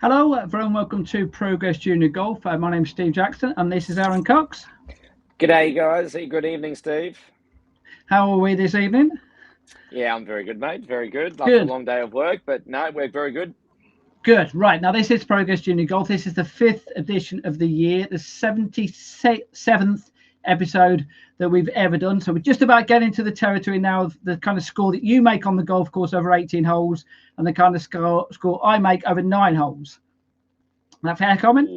Hello, everyone. Welcome to Progress Junior Golf. My name's Steve Jackson, and this is Aaron Cox. G'day, guys. Good evening, Steve. How are we this evening? Yeah, I'm very good, mate. Very good. After a Good. long day of work, but no, we're very good. Good. Right. Now, this is Progress Junior Golf. This is the 5th edition of the year, the 77th episode that we've ever done. So we're just about getting to the territory now of the kind of score that you make on the golf course over 18 holes and the kind of score I make over 9 holes. Is that fair comment?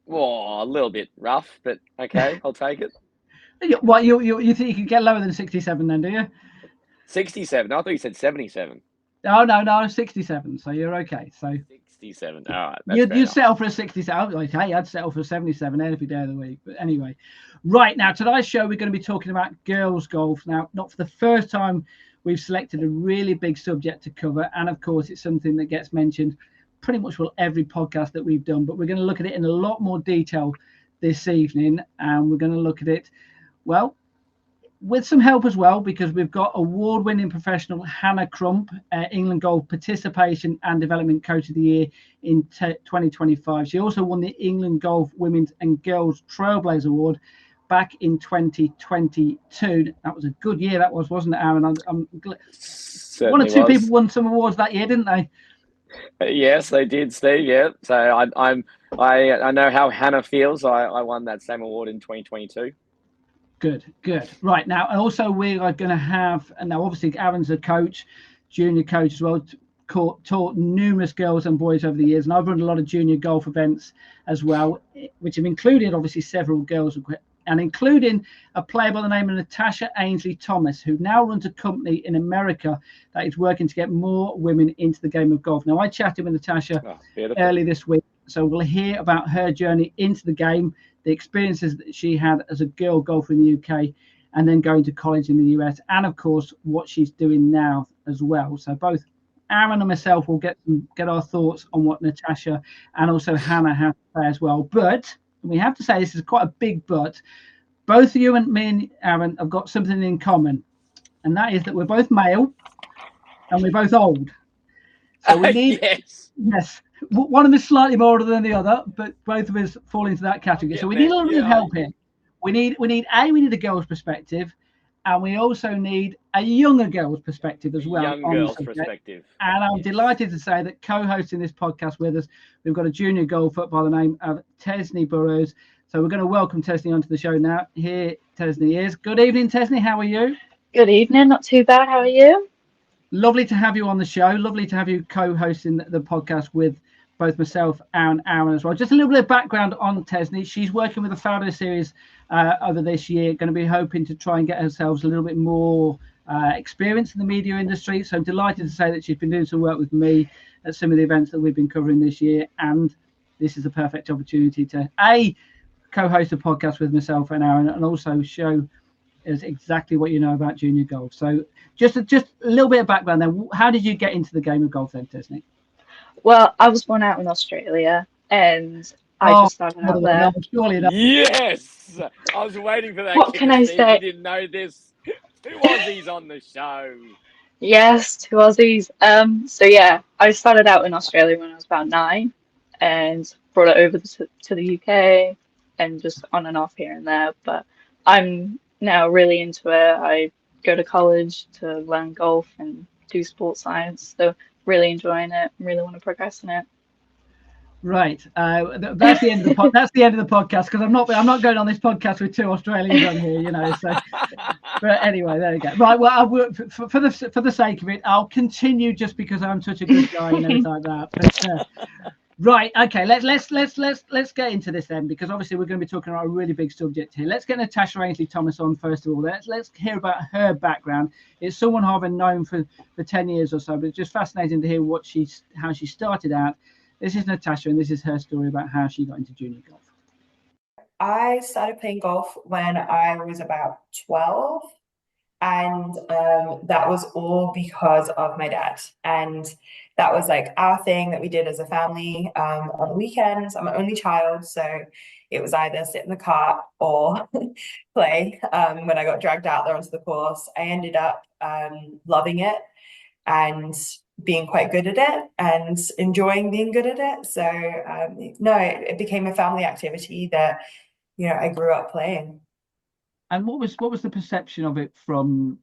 Oh, a little bit rough, but okay, I'll take it. What, you think you can get lower than 67 then, do you? 67. I thought you said 77. Oh, no, 67. So you're okay. So 67. All right. That's you'd settle for a 67. Okay, I'd settle for a 77 every day of the week. But anyway, right now, today's show, we're going to be talking about girls' golf. Now, not for the first time, we've selected a really big subject to cover. And of course, it's something that gets mentioned pretty much with every podcast that we've done. But we're going to look at it in a lot more detail this evening. And we're going to look at it, well, with some help as well, because we've got award-winning professional Hannah Crump, England Golf Participation and Development Coach of the Year in 2025. She also won the England Golf Women's and Girls Trailblazer Award back in 2022. That was a good year, that was, wasn't it, Aaron? I'm one or two people won some awards that year, didn't they? Yes, they did, Steve. Yeah. So I know how Hannah feels. I won that same award in 2022. Good. Right, now, and also we are going to have, and now obviously Aaron's a coach, junior coach as well, taught numerous girls and boys over the years, and I've run a lot of junior golf events as well, which have included obviously several girls, and including a player by the name of Natasha Ainsley-Thomas, who now runs a company in America that is working to get more women into the game of golf. Now, I chatted with Natasha early this week, so we'll hear about her journey into the game, the experiences that she had as a girl golfer in the UK, and then going to college in the US, and of course what she's doing now as well. So both Aaron and myself will get our thoughts on what Natasha and also Hannah have to say as well. But we have to say, this is quite a big but. Both of you and me and Aaron have got something in common, and that is that we're both male and we're both old. So we need yes. One of them is slightly more older than the other, but both of us fall into that category. So we need a little bit of help here. We need a girl's perspective, and we also need a younger girl's perspective as well. Young girl's perspective. And I'm delighted to say that co-hosting this podcast with us, we've got a junior golfer by the name of Tesni Burrows. So we're going to welcome Tesni onto the show now. Here Tesni is. Good evening, Tesni. How are you? Good evening. Not too bad. How are you? Lovely to have you on the show. Lovely to have you co-hosting the podcast with both myself and Aaron as well. Just a little bit of background on Tesni. She's working with the Founder Series over this year, going to be hoping to try and get herself a little bit more experience in the media industry. So I'm delighted to say that she's been doing some work with me at some of the events that we've been covering this year. And this is a perfect opportunity to, co-host a podcast with myself and Aaron, and also show us exactly what you know about junior golf. So just a little bit of background then. How did you get into the game of golf then, Tesni? Well, I was born out in Australia, and I just started out there. Yes! I was waiting for that. What can I say? You didn't know this. 2 Aussies on the show. Yes, 2 Aussies. So yeah, I started out in Australia when I was about 9, and brought it over to the UK, and just on and off here and there. But I'm now really into it. I go to college to learn golf and do sports science. So really enjoying it. Really want to progress in it. Right. That's the end of the that's the end of the podcast, because I'm not going on this podcast with 2 Australians on here, you know. So, but anyway, there you go. Right. Well, I'll work for the sake of it. I'll continue just because I'm such a good guy and everything like that. But, right. Okay. Let's get into this then, because obviously we're going to be talking about a really big subject here. Let's get Natasha Ainsley-Thomas on first of all. Let's hear about her background. It's someone I've been known for 10 years or so, but it's just fascinating to hear how she started out. This is Natasha, and this is her story about how she got into junior golf. I started playing golf when I was about 12, and that was all because of my dad. And that was like our thing that we did as a family on the weekends. I'm an only child, so it was either sit in the cart or play. When I got dragged out there onto the course, I ended up loving it. And being quite good at it and enjoying being good at it. So no, it became a family activity that, I grew up playing. And what was the perception of it from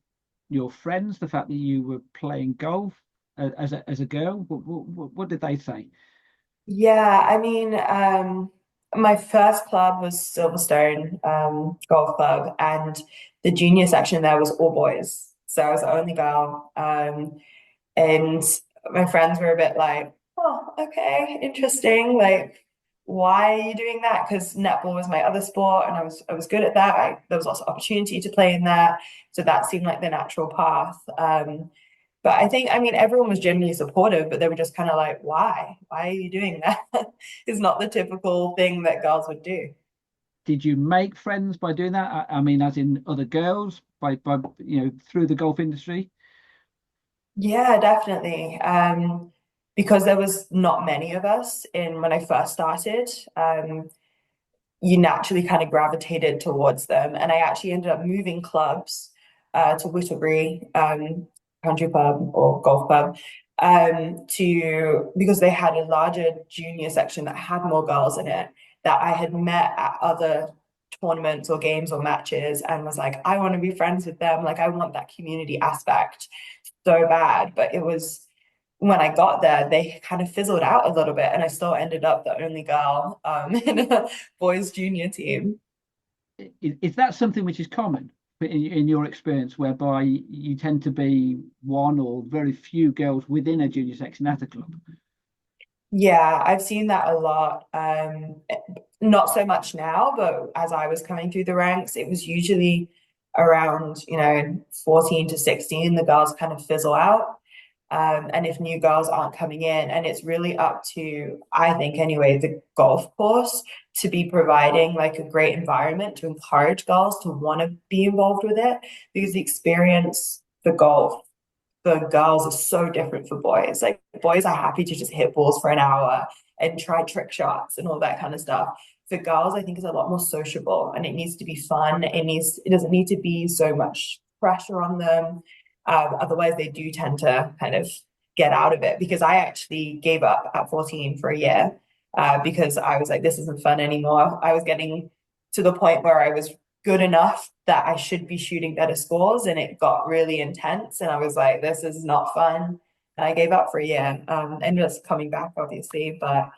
your friends? The fact that you were playing golf as a girl. What did they say? Yeah, I mean, my first club was Silverstone Golf Club, and the junior section there was all boys. So I was the only girl. And my friends were a bit like, oh, okay, interesting. Like, why are you doing that? Because netball was my other sport, and I was good at that. There was lots of opportunity to play in that, so that seemed like the natural path. But I mean, everyone was generally supportive, but they were just kind of like, why? Why are you doing that? It's not the typical thing that girls would do. Did you make friends by doing that? I mean, as in other girls by through the golf industry? Yeah, definitely. Because there was not many of us in when I first started. You naturally kind of gravitated towards them. And I actually ended up moving clubs to Whittlebury Country Club or Golf Club to because they had a larger junior section that had more girls in it that I had met at other tournaments or games or matches and was like, I want to be friends with them. Like I want that community aspect so bad. But it was when I got there, they kind of fizzled out a little bit, and I still ended up the only girl in a boys' junior team. Is that something which is common in your experience, whereby you tend to be one or very few girls within a junior section at a club? Yeah, I've seen that a lot. Not so much now, but as I was coming through the ranks, it was usually around, 14 to 16, the girls kind of fizzle out. And if new girls aren't coming in, and it's really up to, I think anyway, the golf course to be providing like a great environment to encourage girls to want to be involved with it, because the experience for golf for girls are so different for boys. Like boys are happy to just hit balls for an hour and try trick shots and all that kind of stuff. For girls, I think it's a lot more sociable, and it needs to be fun. It doesn't need to be so much pressure on them. Otherwise, they do tend to kind of get out of it, because I actually gave up at 14 for a year because I was like, this isn't fun anymore. I was getting to the point where I was good enough that I should be shooting better scores, and it got really intense, and I was like, this is not fun. And I gave up for a year, and just coming back obviously, but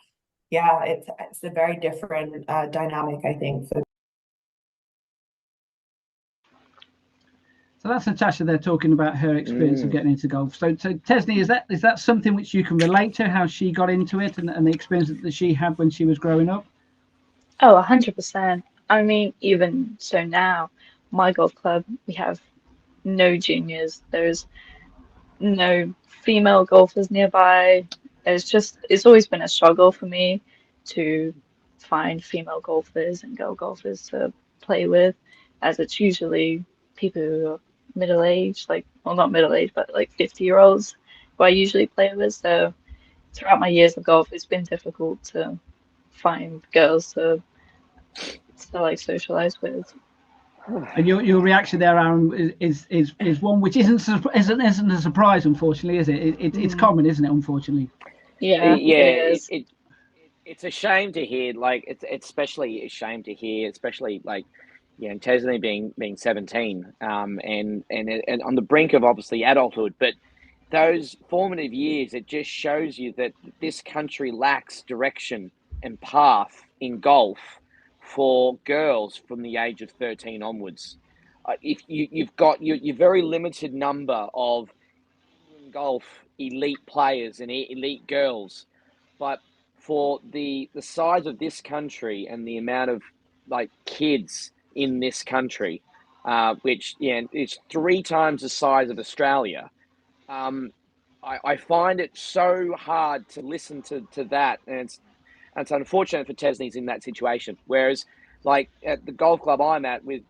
yeah, it's a very different dynamic, I think. So that's Natasha there talking about her experience of getting into golf. So Tesni, is that something which you can relate to, how she got into it and the experience that she had when she was growing up? Oh, 100%. I mean, even so now, my golf club, we have no juniors. There's no female golfers nearby. It's always been a struggle for me to find female golfers and girl golfers to play with, as it's usually people who are middle-aged, like, well, not middle-aged, but like 50-year-olds who I usually play with. So throughout my years of golf, it's been difficult to find girls to like socialize with. And your reaction there, Aaron, is one which isn't a surprise, unfortunately, is it? It's common, isn't it? Unfortunately. Yeah, Yeah, it is. it's a shame to hear. Like it's especially a shame to hear, especially like Tesni being 17, and on the brink of obviously adulthood, but those formative years, it just shows you that this country lacks direction and path in golf for girls from the age of 13 onwards. If you've got your very limited number of golf elite players and elite girls, but for the size of this country and the amount of like kids in this country, which is 3 times the size of Australia. I find it so hard to listen to that, and it's unfortunate for Tesni's in that situation. Whereas, like at the golf club I'm at with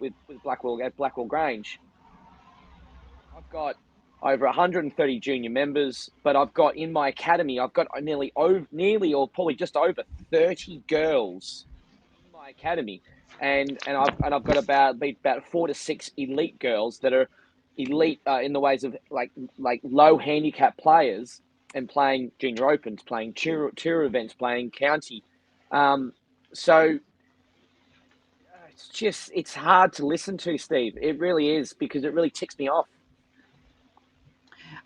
Blackwell at Blackwell Grange, I've got over 130 junior members, but I've got in my academy, I've got nearly or probably just over 30 girls in my academy, and I've got about 4 to 6 elite girls that are elite in the ways of like low handicap players and playing junior opens, playing tour events, playing county. So it's hard to listen to, Steve. It really is, because it really ticks me off.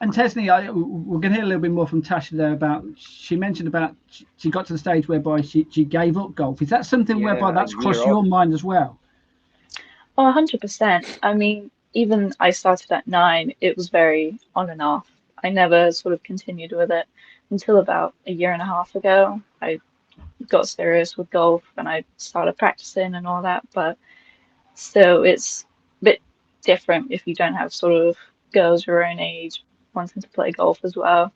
And Tesni, we're going to hear a little bit more from Tasha there about, she mentioned about she got to the stage whereby she gave up golf. Is that something whereby that's crossed your mind as well? Oh, 100%. I mean, even I started at 9, it was very on and off. I never sort of continued with it until about a year and a half ago. I got serious with golf and I started practicing and all that, but still, it's a bit different if you don't have sort of girls your own age wanting to play golf as well.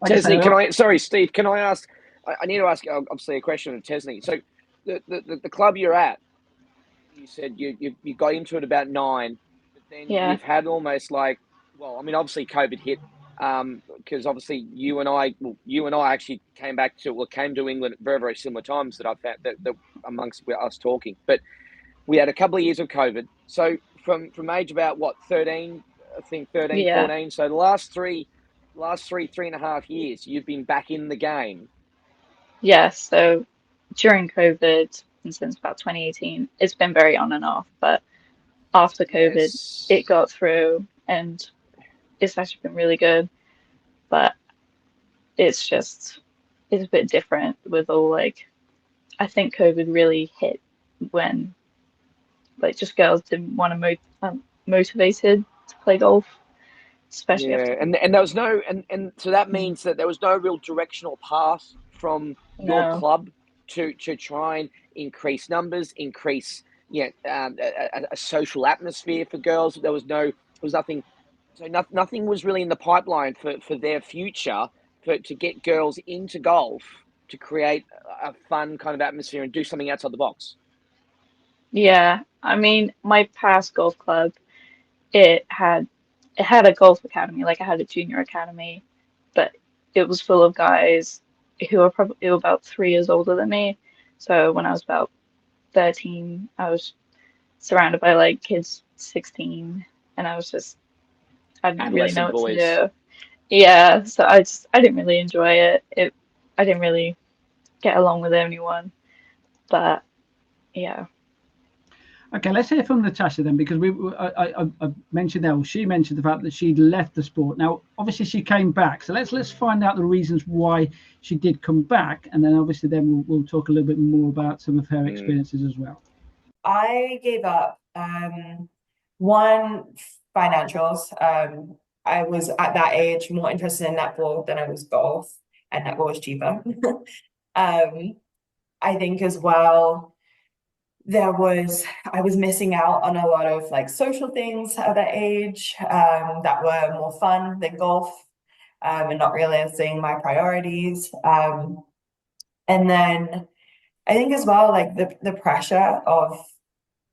Tesni, sorry, Steve, can I ask, I need to ask obviously a question of Tesni. So the club you're at, you said you got into it about 9, but then you've had almost like, well, I mean, obviously COVID hit, because obviously you and I actually came to England at very, very similar times that I've found that amongst us talking, but we had a couple of years of COVID. So from age about 13, I think 13, 14. So the last three and a half years, you've been back in the game. Yeah. So during COVID and since about 2018, it's been very on and off. But after COVID, it got through and it's actually been really good. But it's a bit different with all like, I think COVID really hit when like just girls didn't want to motivated to play golf, especially after. And there was no, and so that means that there was no real directional path from your club to try and increase numbers, increase a social atmosphere for girls. There was nothing. So nothing was really in the pipeline for their future to get girls into golf, to create a fun kind of atmosphere and do something outside the box. Yeah, I mean, my past golf club, it had a golf academy, like I had a junior academy, but it was full of guys who were probably about 3 years older than me. So when I was about 13, I was surrounded by like kids 16, and I didn't really know what to do. Yeah, so I didn't really enjoy it. I didn't really get along with anyone, but yeah. Okay, let's hear from Natasha then, because I mentioned there, she mentioned the fact that she'd left the sport. Now, obviously, she came back. So let's find out the reasons why she did come back, and then obviously we'll talk a little bit more about some of her experiences as well. I gave up one, financials. I was at that age more interested in netball than I was golf, and netball was cheaper. I think as well, I was missing out on a lot of like social things at that age that were more fun than golf, and not realizing my priorities. And then I think as well, like the pressure of,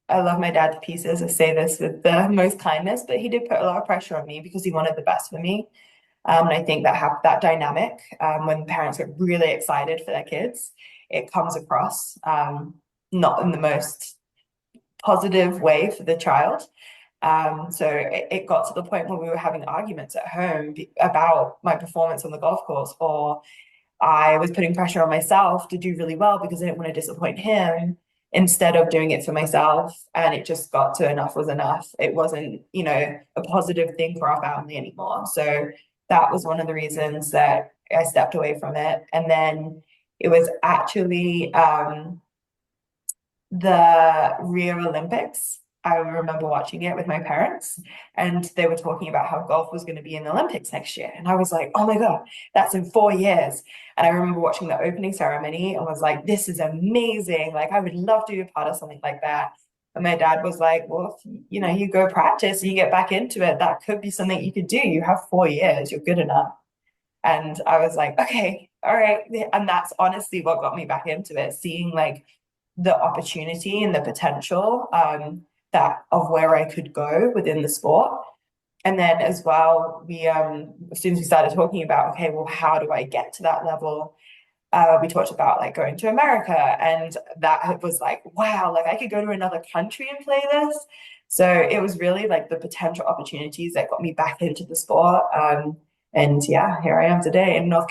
I love my dad to pieces. I say this with the most kindness, but he did put a lot of pressure on me because he wanted the best for me. And I think that dynamic, when parents get really excited for their kids, it comes across not in the most positive way for the child. So it got to the point where we were having arguments at home about my performance on the golf course, or I was putting pressure on myself to do really well because I didn't want to disappoint him, instead of doing it for myself. And it just got to enough was enough. It wasn't, a positive thing for our family anymore. So that was one of the reasons that I stepped away from it. And then it was actually the Rio Olympics. I remember watching it with my parents, and they were talking about how golf was going to be in the Olympics next year. And I was like, oh my God, that's in 4 years. And I remember watching the opening ceremony and was like, this is amazing. Like, I would love to be a part of something like that. And my dad was like, well, if, you go practice, you get back into it, that could be something you could do. You have 4 years, you're good enough. And I was like, okay, all right. And that's honestly what got me back into it, seeing like the opportunity and the potential that of where I could go within the sport. And then as well, we as soon as we started talking about, okay, well, how do I get to that level? We talked about like going to America, and that was like, wow, like I could go to another country and play this. So it was really like the potential opportunities that got me back into the sport. And yeah, here I am today in North.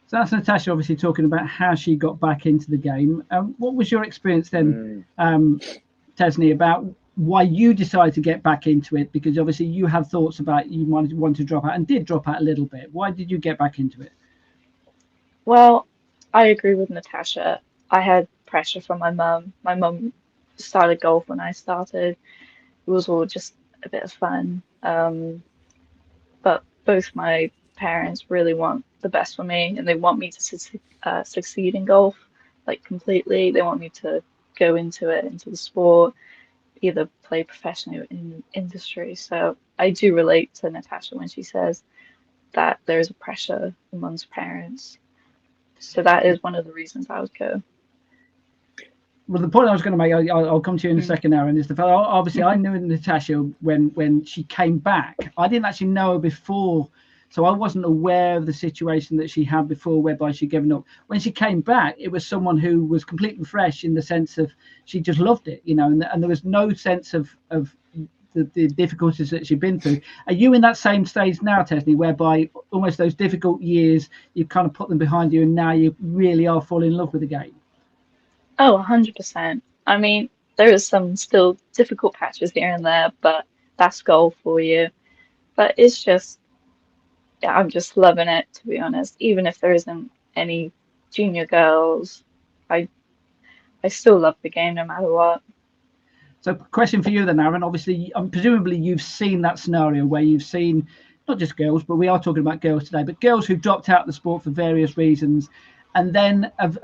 So that's Natasha obviously talking about how she got back into the game. What was your experience then, Tesni, about why you decided to get back into it? Because obviously you had thoughts about you might want to drop out and did drop out a little bit. Why did you get back into it? Well, I agree with Natasha. I had pressure from my mum. My mum started golf when I started. It was all just a bit of fun. But both my parents really want the best for me, and they want me to succeed in golf, like completely. They want me to go into it, into the sport, either play professionally in industry. So I do relate to Natasha when she says that there is a pressure amongst parents. So that is one of the reasons I would go. Well, the point I was going to make, I'll come to you in a second, Aaron, is the fact obviously I knew Natasha when she came back. I didn't actually know her before, so I wasn't aware of the situation that she had before, whereby she'd given up. When she came back, it was someone who was completely fresh in the sense of she just loved it, and there was no sense of the difficulties that she'd been through. Are you in that same stage now, Tesni, whereby almost those difficult years, you've kind of put them behind you and now you really are falling in love with the game? Oh, 100%. I mean, there is some still difficult patches here and there, but that's golf for you. But it's just, yeah, I'm just loving it, to be honest. Even if there isn't any junior girls, I I still love the game no matter what. So, question for you then, Aaron. Obviously, presumably you've seen that scenario where you've seen not just girls, but we are talking about girls today, but girls who've dropped out of the sport for various reasons, and then have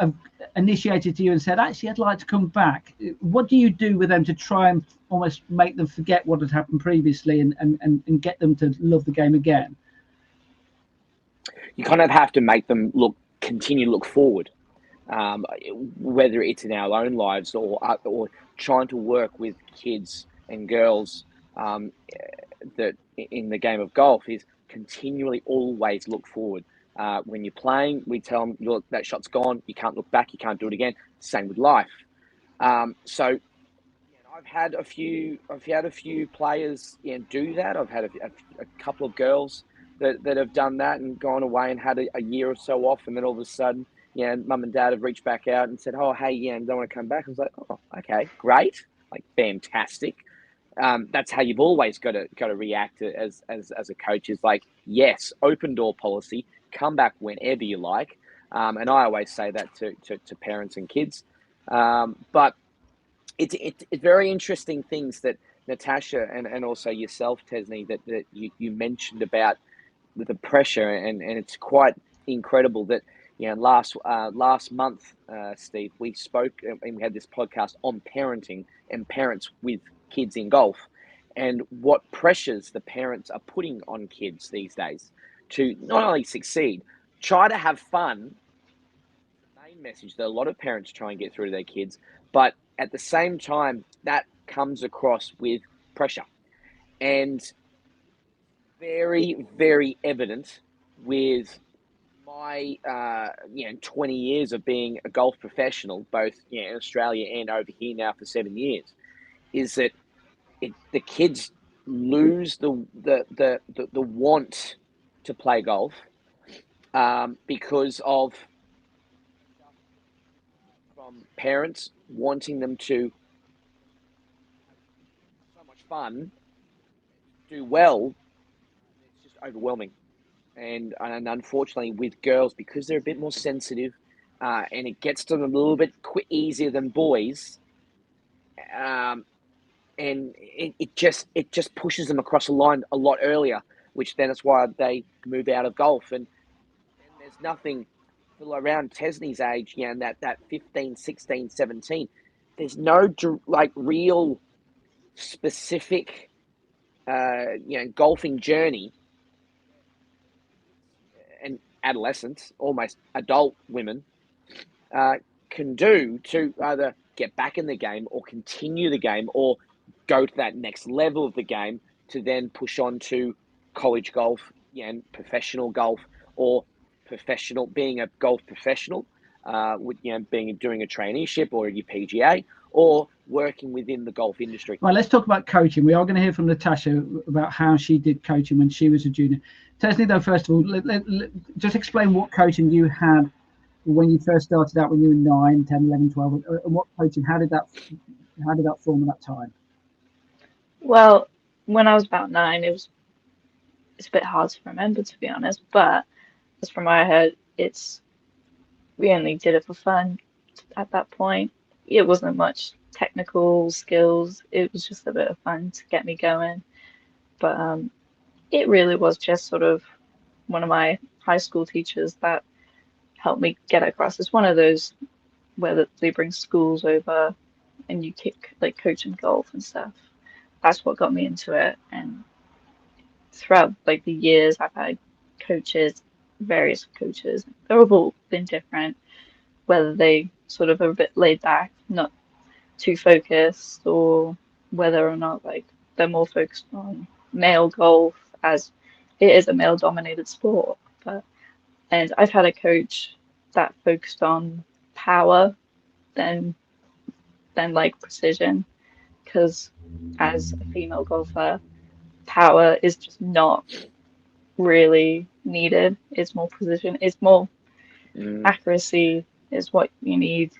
initiated to you and said, "Actually, I'd like to come back." What do you do with them to try and almost make them forget what had happened previously and get them to love the game again? You kind of have to make them continue to look forward, whether it's in our own lives or trying to work with kids and girls that in the game of golf is continually always look forward. When you're playing, we tell them, look, that shot's gone. You can't look back. You can't do it again. Same with life. So I've had a few players do that. I've had a couple of girls that have done that and gone away and had a year or so off, and then all of a sudden, mum and dad have reached back out and said, "Oh, hey, don't want to come back." I was like, "Oh, okay, great, like fantastic." That's how you've always got to react as a coach. Is like, yes, open door policy. Come back whenever you like, and I always say that to parents and kids. But it's very interesting things that Natasha and also yourself, Tesni, that you mentioned about the pressure, and it's quite incredible that last month, Steve, we spoke and we had this podcast on parenting and parents with kids in golf, and what pressures the parents are putting on kids these days to not only succeed, try to have fun. The main message that a lot of parents try and get through to their kids, but at the same time, that comes across with pressure, and very, very evident with my 20 years of being a golf professional, both in Australia and over here now for 7 years, is that the kids lose the want to play golf because of from parents wanting them to have so much fun, do well. It's just overwhelming. And unfortunately, with girls, because they're a bit more sensitive, and it gets to them a little bit easier than boys, and it just pushes them across the line a lot earlier, which then is why they move out of golf. And there's nothing around Tesni's age, that 15, 16, 17. There's no real specific, golfing journey. And adolescents, almost adult women, can do to either get back in the game or continue the game or go to that next level of the game to then push on to college golf, and professional golf, or being a golf professional, with doing a traineeship or your PGA, or working within the golf industry. Right, let's talk about coaching. We are going to hear from Natasha about how she did coaching when she was a junior. Tesni, though, first of all, just explain what coaching you had when you first started out when you were 9, 10, 11, 12, and what coaching, how did that form at that time? Well, when I was about 9, it's a bit hard to remember, to be honest, but as from what I heard, we only did it for fun at that point. It wasn't much technical skills. It was just a bit of fun to get me going. But it really was just sort of one of my high school teachers that helped me get across. It's one of those where they bring schools over and you like coaching golf and stuff. That's what got me into it. And throughout like the years, I've had various coaches. They've all been different, whether they sort of are a bit laid back, not too focused, or whether or not like they're more focused on male golf, as it is a male dominated sport. And I've had a coach that focused on power than like precision, because as a female golfer, power is just not really needed. It's more precision, it's more accuracy is what you need.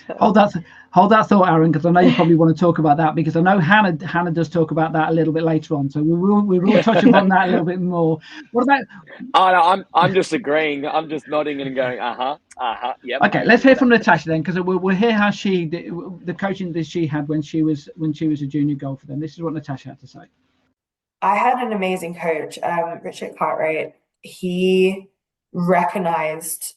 So. Hold that thought, Aaron, because I know you probably want to talk about that, because I know Hannah does talk about that a little bit later on. So we will touch upon that a little bit more. What about? Oh, no, I'm just agreeing. I'm just nodding and going, yep. Okay, let's hear from Natasha then, because we'll hear how the coaching that she had when she was a junior golfer. Then this is what Natasha had to say. I had an amazing coach, Richard Cartwright. He recognized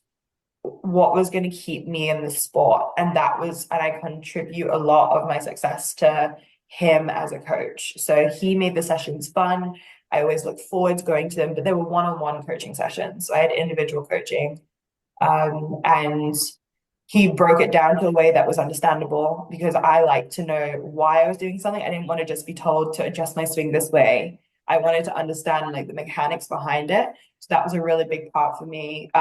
what was going to keep me in the sport, and I contribute a lot of my success to him as a coach. So he made the sessions fun. I always looked forward to going to them, but they were one-on-one coaching sessions. So I had individual coaching, and he broke it down to a way that was understandable, because I like to know why I was doing something. I didn't want to just be told to adjust my swing this way. I wanted to understand like the mechanics behind it. So that was a really big part for me.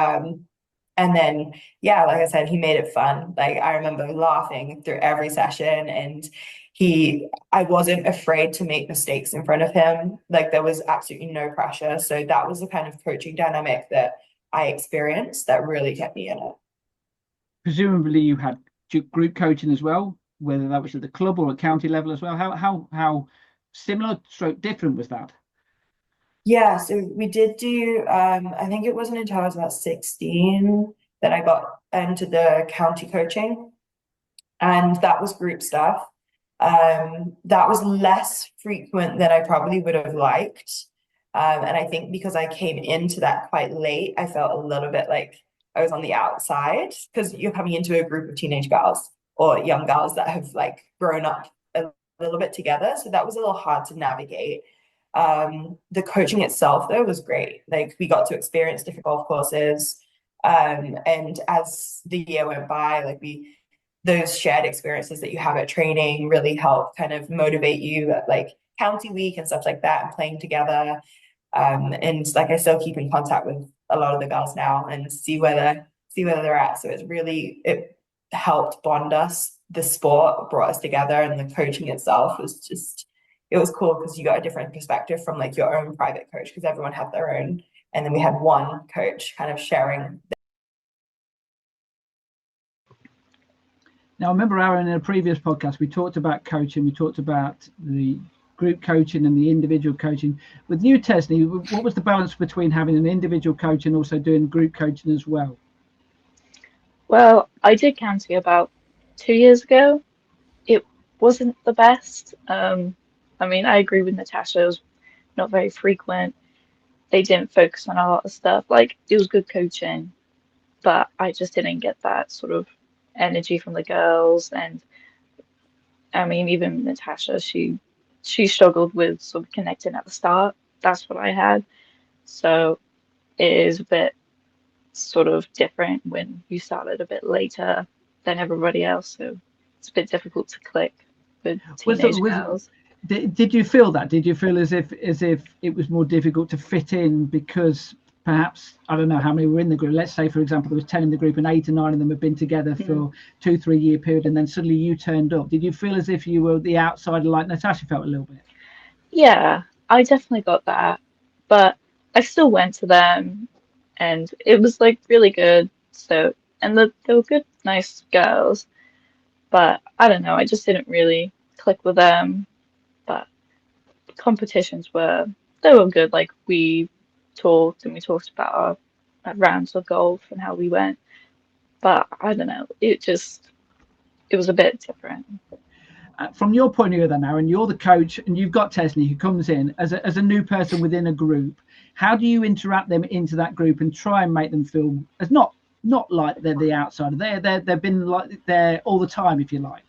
And then, yeah, like I said, he made it fun. Like I remember laughing through every session, and I wasn't afraid to make mistakes in front of him. Like there was absolutely no pressure. So that was the kind of coaching dynamic that I experienced that really kept me in it. Presumably you had group coaching as well, whether that was at the club or at county level as well. How similar stroke different was that? Yeah, so we did do, I think it wasn't until I was about 16 that I got into the county coaching, and that was group stuff. That was less frequent than I probably would have liked. And I think because I came into that quite late, I felt a little bit like I was on the outside, because you're coming into a group of teenage girls or young girls that have like grown up a little bit together. So that was a little hard to navigate. The coaching itself though was great. Like we got to experience different golf courses, and as the year went by, like those shared experiences that you have at training really help kind of motivate you at like county week and stuff like that, and playing together. And like I still keep in contact with a lot of the girls now and see where they're at. So it helped bond us. The sport brought us together, and the coaching itself was just, it was cool because you got a different perspective from like your own private coach, because everyone had their own, and then we had one coach kind of sharing. Now, I remember, Aaron, in a previous podcast, we talked about coaching. We talked about the group coaching and the individual coaching. With you, Tesni, what was the balance between having an individual coach and also doing group coaching as well? Well, I did county about 2 years ago. It wasn't the best. I mean, I agree with Natasha. It was not very frequent. They didn't focus on a lot of stuff. Like, it was good coaching, but I just didn't get that sort of energy from the girls. And I mean, even Natasha, she struggled with sort of connecting at the start. That's what I had. So it is a bit sort of different when you started a bit later than everybody else. So it's a bit difficult to click with teenage girls. Did you feel that? Did you feel as if it was more difficult to fit in because perhaps, I don't know how many were in the group. Let's say, for example, there was 10 in the group and 8 or 9 of them had been together for 2-3 year period, and then suddenly you turned up. Did you feel as if you were the outsider like Natasha felt a little bit? Yeah, I definitely got that, but I still went to them, and it was like really good. So, and they were good, nice girls, but I don't know, I just didn't really click with them. But competitions they were good. Like we talked about our rounds of golf and how we went, but I don't know, it was a bit different. From your point of view then, Aaron, you're the coach and you've got Tesni who comes in as a new person within a group. How do you interact them into that group and try and make them feel as not like they're the outsider? They've been like there all the time, if you like.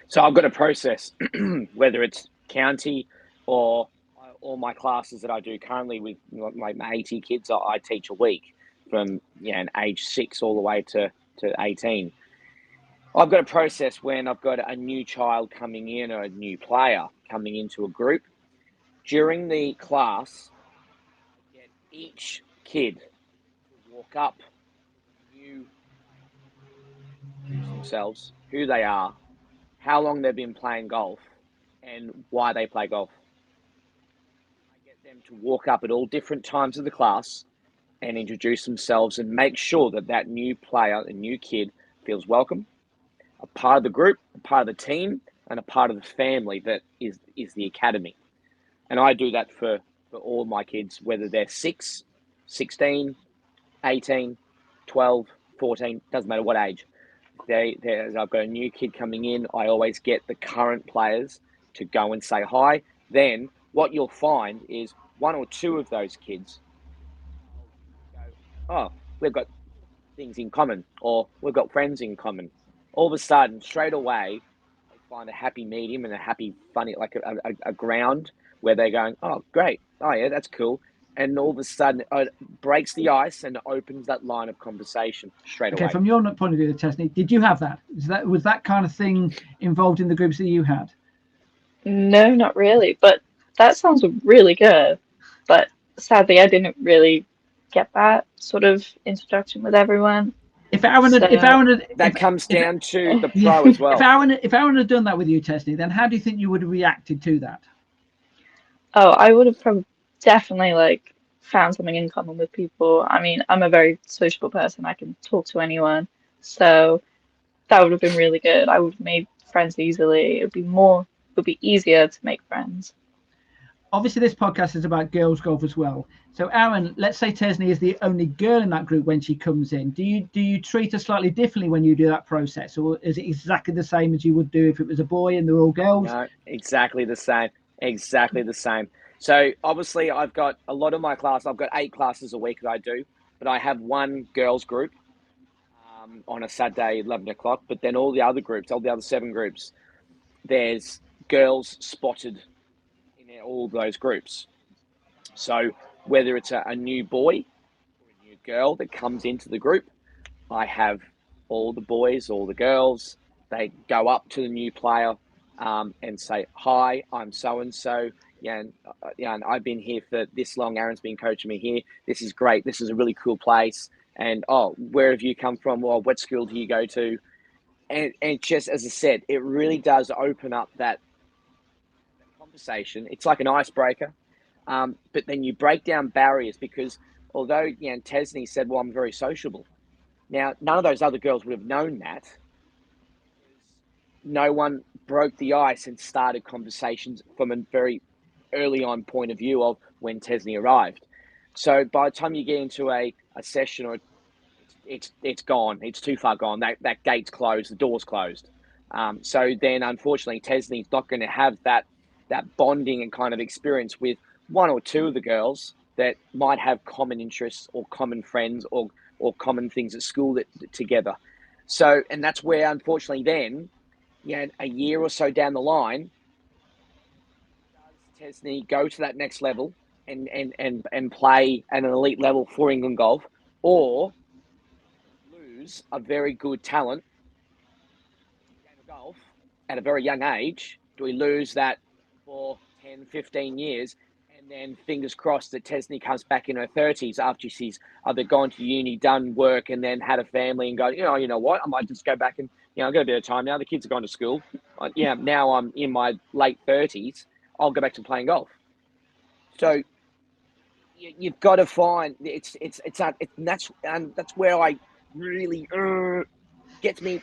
So I've got a process, whether it's county or all my classes that I do currently with my 80 kids I teach a week from age 6 all the way to 18. I've got a process when I've got a new child coming in or a new player coming into a group. During the class, I get each kid to walk up, introduce themselves, who they are, how long they've been playing golf, and why they play golf. I get them to walk up at all different times of the class and introduce themselves and make sure that new player, a new kid, feels welcome, a part of the group, a part of the team, and a part of the family that is the academy. And I do that for all my kids, whether they're 6, 16, 18, 12, 14, doesn't matter what age. I've got a new kid coming in. I always get the current players to go and say hi. Then what you'll find is 1 or 2 of those kids go, oh, we've got things in common, or we've got friends in common. All of a sudden, straight away, they find a happy medium and a happy, funny, like a ground where they're going, oh, great. Oh, yeah, that's cool. And all of a sudden, it breaks the ice and opens that line of conversation straight away. Okay, from your point of view, Tesni, did you have that? Was that kind of thing involved in the groups that you had? No, not really, but that sounds really good. But sadly, I didn't really get that sort of introduction with everyone. That comes down to the pro as well. If Aaron had done that with you, Tesni, then how do you think you would have reacted to that? Oh, I would have probably definitely like found something in common with people. I mean, I'm a very sociable person. I can talk to anyone. So that would have been really good. I would have made friends easily. It would be easier to make friends. Obviously, this podcast is about girls golf as well. So, Aaron, let's say Tesni is the only girl in that group when she comes in. Do you treat her slightly differently when you do that process, or is it exactly the same as you would do if it was a boy and they're all girls? No, exactly the same. Exactly the same. So obviously, I've got a lot of my class. I've got 8 classes a week that I do, but I have one girls group on a Saturday, 11 o'clock. But then all the other groups, all the other 7 groups, there's girls spotted in all those groups. So whether it's a new boy or a new girl that comes into the group, I have all the boys, all the girls. They go up to the new player and say, hi, I'm so-and-so. And I've been here for this long. Aaron's been coaching me here. This is great. This is a really cool place. And, oh, where have you come from? Well, what school do you go to? And just as I said, it really does open up that conversation. It's like an icebreaker. But then you break down barriers because although Tesni said, well, I'm very sociable. Now, none of those other girls would have known that. No one broke the ice and started conversations from a very early on point of view of when Tesni arrived. So by the time you get into a session, or it's gone, it's too far gone. That gate's closed, the door's closed. So then, unfortunately, Tesni's not going to have that bonding and kind of experience with 1 or 2 of the girls that might have common interests or common friends or common things at school together. So, and that's where, unfortunately, then, a year or so down the line, does Tesni go to that next level and play at an elite level for England golf, or lose a very good talent in the game of golf at a very young age? Do we lose that for 10, 15 years and then fingers crossed that Tesni comes back in her 30s after she's either gone to uni, done work, and then had a family and go, you know what, I might just go back and, I've got a bit of time now. The kids are gone to school. Now I'm in my late 30s. I'll go back to playing golf. So you've got to find that's where I really gets me.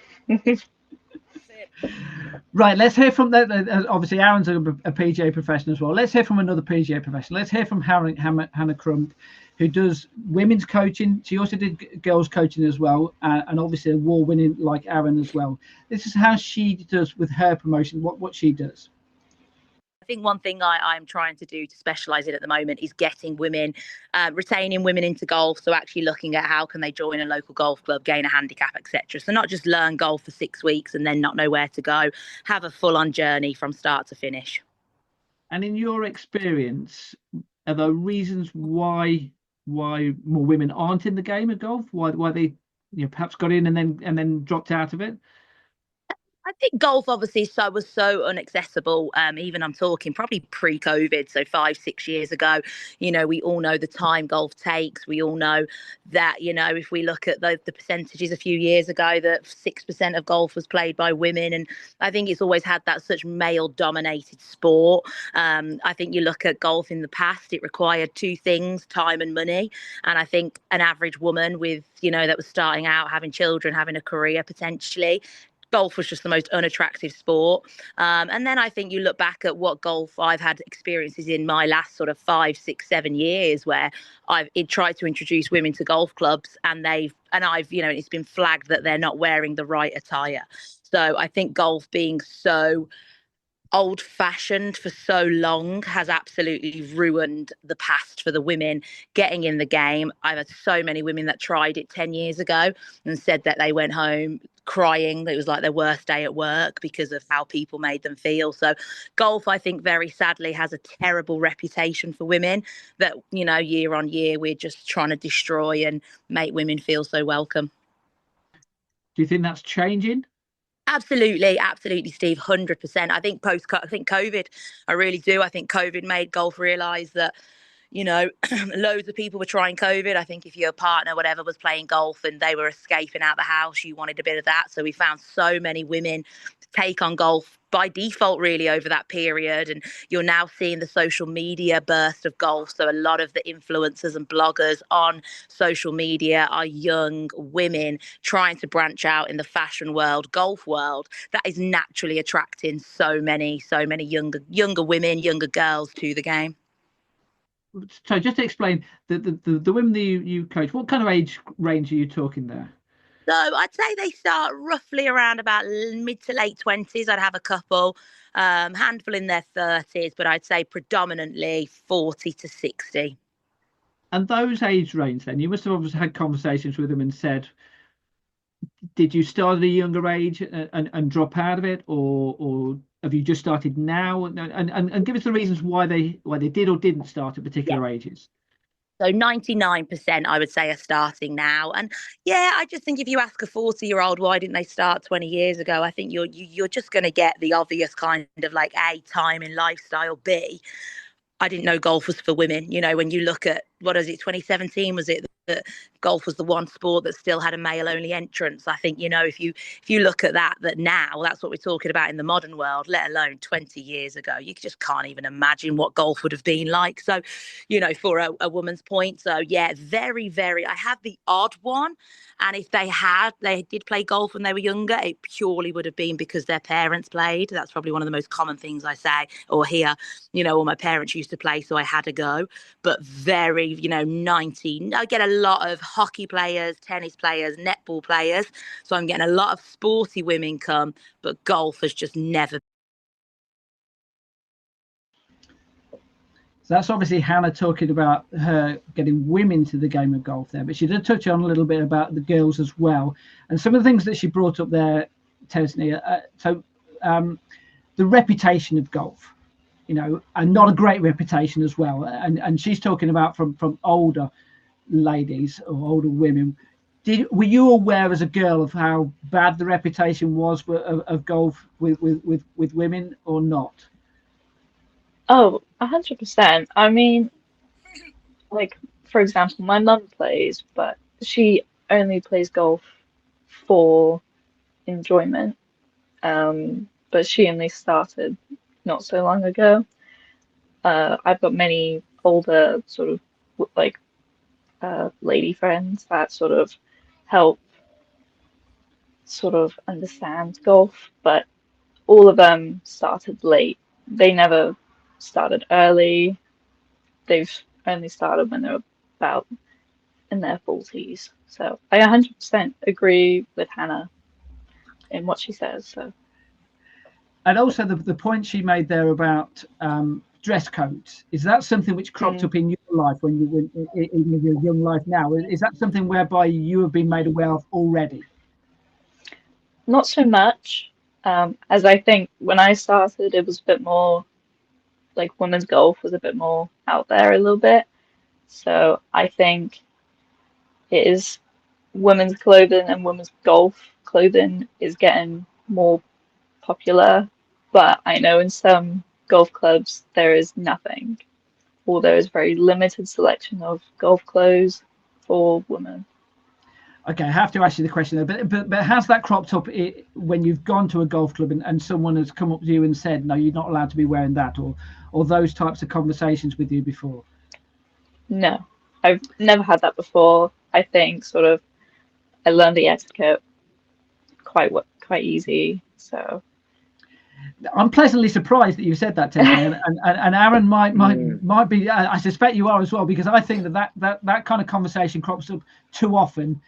Right, let's hear from obviously Aaron's a PGA professional as well. Let's hear from another PGA professional. Let's hear from Hannah Crump, who does women's coaching. She also did girls coaching as well, and obviously award winning like Aaron as well. This is how she does with her promotion, what she does. I think one thing I'm trying to do to specialise in at the moment is getting women, retaining women into golf. So actually looking at how can they join a local golf club, gain a handicap, etc. So not just learn golf for 6 weeks and then not know where to go, have a full-on journey from start to finish. And in your experience, are there reasons why more women aren't in the game of golf? Why they perhaps got in and then dropped out of it? I think golf obviously was so inaccessible. Even I'm talking probably pre-COVID, so 5-6 years ago. We all know the time golf takes. We all know that if we look at the percentages a few years ago, that 6% of golf was played by women, and I think it's always had that such male-dominated sport. I think you look at golf in the past, it required 2 things: time and money. And I think an average woman with that was starting out, having children, having a career potentially, golf was just the most unattractive sport. And then I think you look back at what golf I've had experiences in my last sort of 5, 6, 7 years where I've tried to introduce women to golf clubs and I've it's been flagged that they're not wearing the right attire. So I think golf being so old-fashioned for so long has absolutely ruined the past for the women getting in the game. I've had so many women that tried it 10 years ago and said that they went home crying. It was like their worst day at work because of how people made them feel. So golf, I think, very sadly has a terrible reputation for women that, year on year, we're just trying to destroy and make women feel so welcome. Do you think that's changing? Absolutely, Steve, 100%. I think COVID, I really do. I think COVID made golf realise that, loads of people were trying COVID. I think if your partner, whatever, was playing golf and they were escaping out the house, you wanted a bit of that. So we found so many women take on golf by default, really, over that period. And you're now seeing the social media burst of golf. So a lot of the influencers and bloggers on social media are young women trying to branch out in the fashion world, golf world. That is naturally attracting so many younger women, younger girls to the game. So just to explain, the women that you coach, what kind of age range are you talking there? So I'd say they start roughly around about mid to late 20s. I'd have a couple, handful in their 30s, but I'd say predominantly 40 to 60. And those age range, then, you must have obviously had conversations with them and said, did you start at a younger age and drop out of it, or have you just started now? And give us the reasons why they did or didn't start at particular ages. So 99%, I would say, are starting now. And I just think if you ask a 40-year-old, why didn't they start 20 years ago? I think you're just going to get the obvious kind of like A, time in lifestyle, B, I didn't know golf was for women. When you look at, 2017, was it that golf was the one sport that still had a male-only entrance? I think, if you look at that now, that's what we're talking about in the modern world, let alone 20 years ago. You just can't even imagine what golf would have been like. So, for a woman's point. So, very, very, I have the odd one. And if they did play golf when they were younger, it purely would have been because their parents played. That's probably one of the most common things I say or hear, or my parents used to play, so I had to go. But very, 19, I get a lot of hockey players, tennis players, netball players. So I'm getting a lot of sporty women come, but golf has just never. So that's obviously Hannah talking about her getting women to the game of golf there, but she did touch on a little bit about the girls as well. And some of the things that she brought up there, Tesni, the reputation of golf, and not a great reputation as well. And she's talking about from older ladies or older women. Were you aware as a girl of how bad the reputation was of golf with women or not? Oh, 100%. I mean, like, for example, my mum plays, but she only plays golf for enjoyment. But she only started not so long ago. I've got many older sort of like lady friends that sort of help sort of understand golf, but all of them started late. They never started early. They've only started when they were about in their 40s. So I 100% agree with Hannah in what she says. So And also the point she made there about dress codes, is that something which cropped up in your life when you were in your young life now? Is that something whereby you have been made aware of already? not so much, as I think when I started, it was a bit more like women's golf was a bit more out there a little bit. So I think it is women's clothing and women's golf clothing is getting more popular. But I know in some golf clubs there is nothing, or there is very limited selection of golf clothes for women. Okay, I have to ask you the question though, but has that cropped up when you've gone to a golf club and someone has come up to you and said, no, you're not allowed to be wearing that, or those types of conversations with you before? No, I've never had that before. I think sort of I learned the etiquette quite easy. So I'm pleasantly surprised that you said that, Tesni, and Aaron might be. I suspect you are as well, because I think that kind of conversation crops up too often,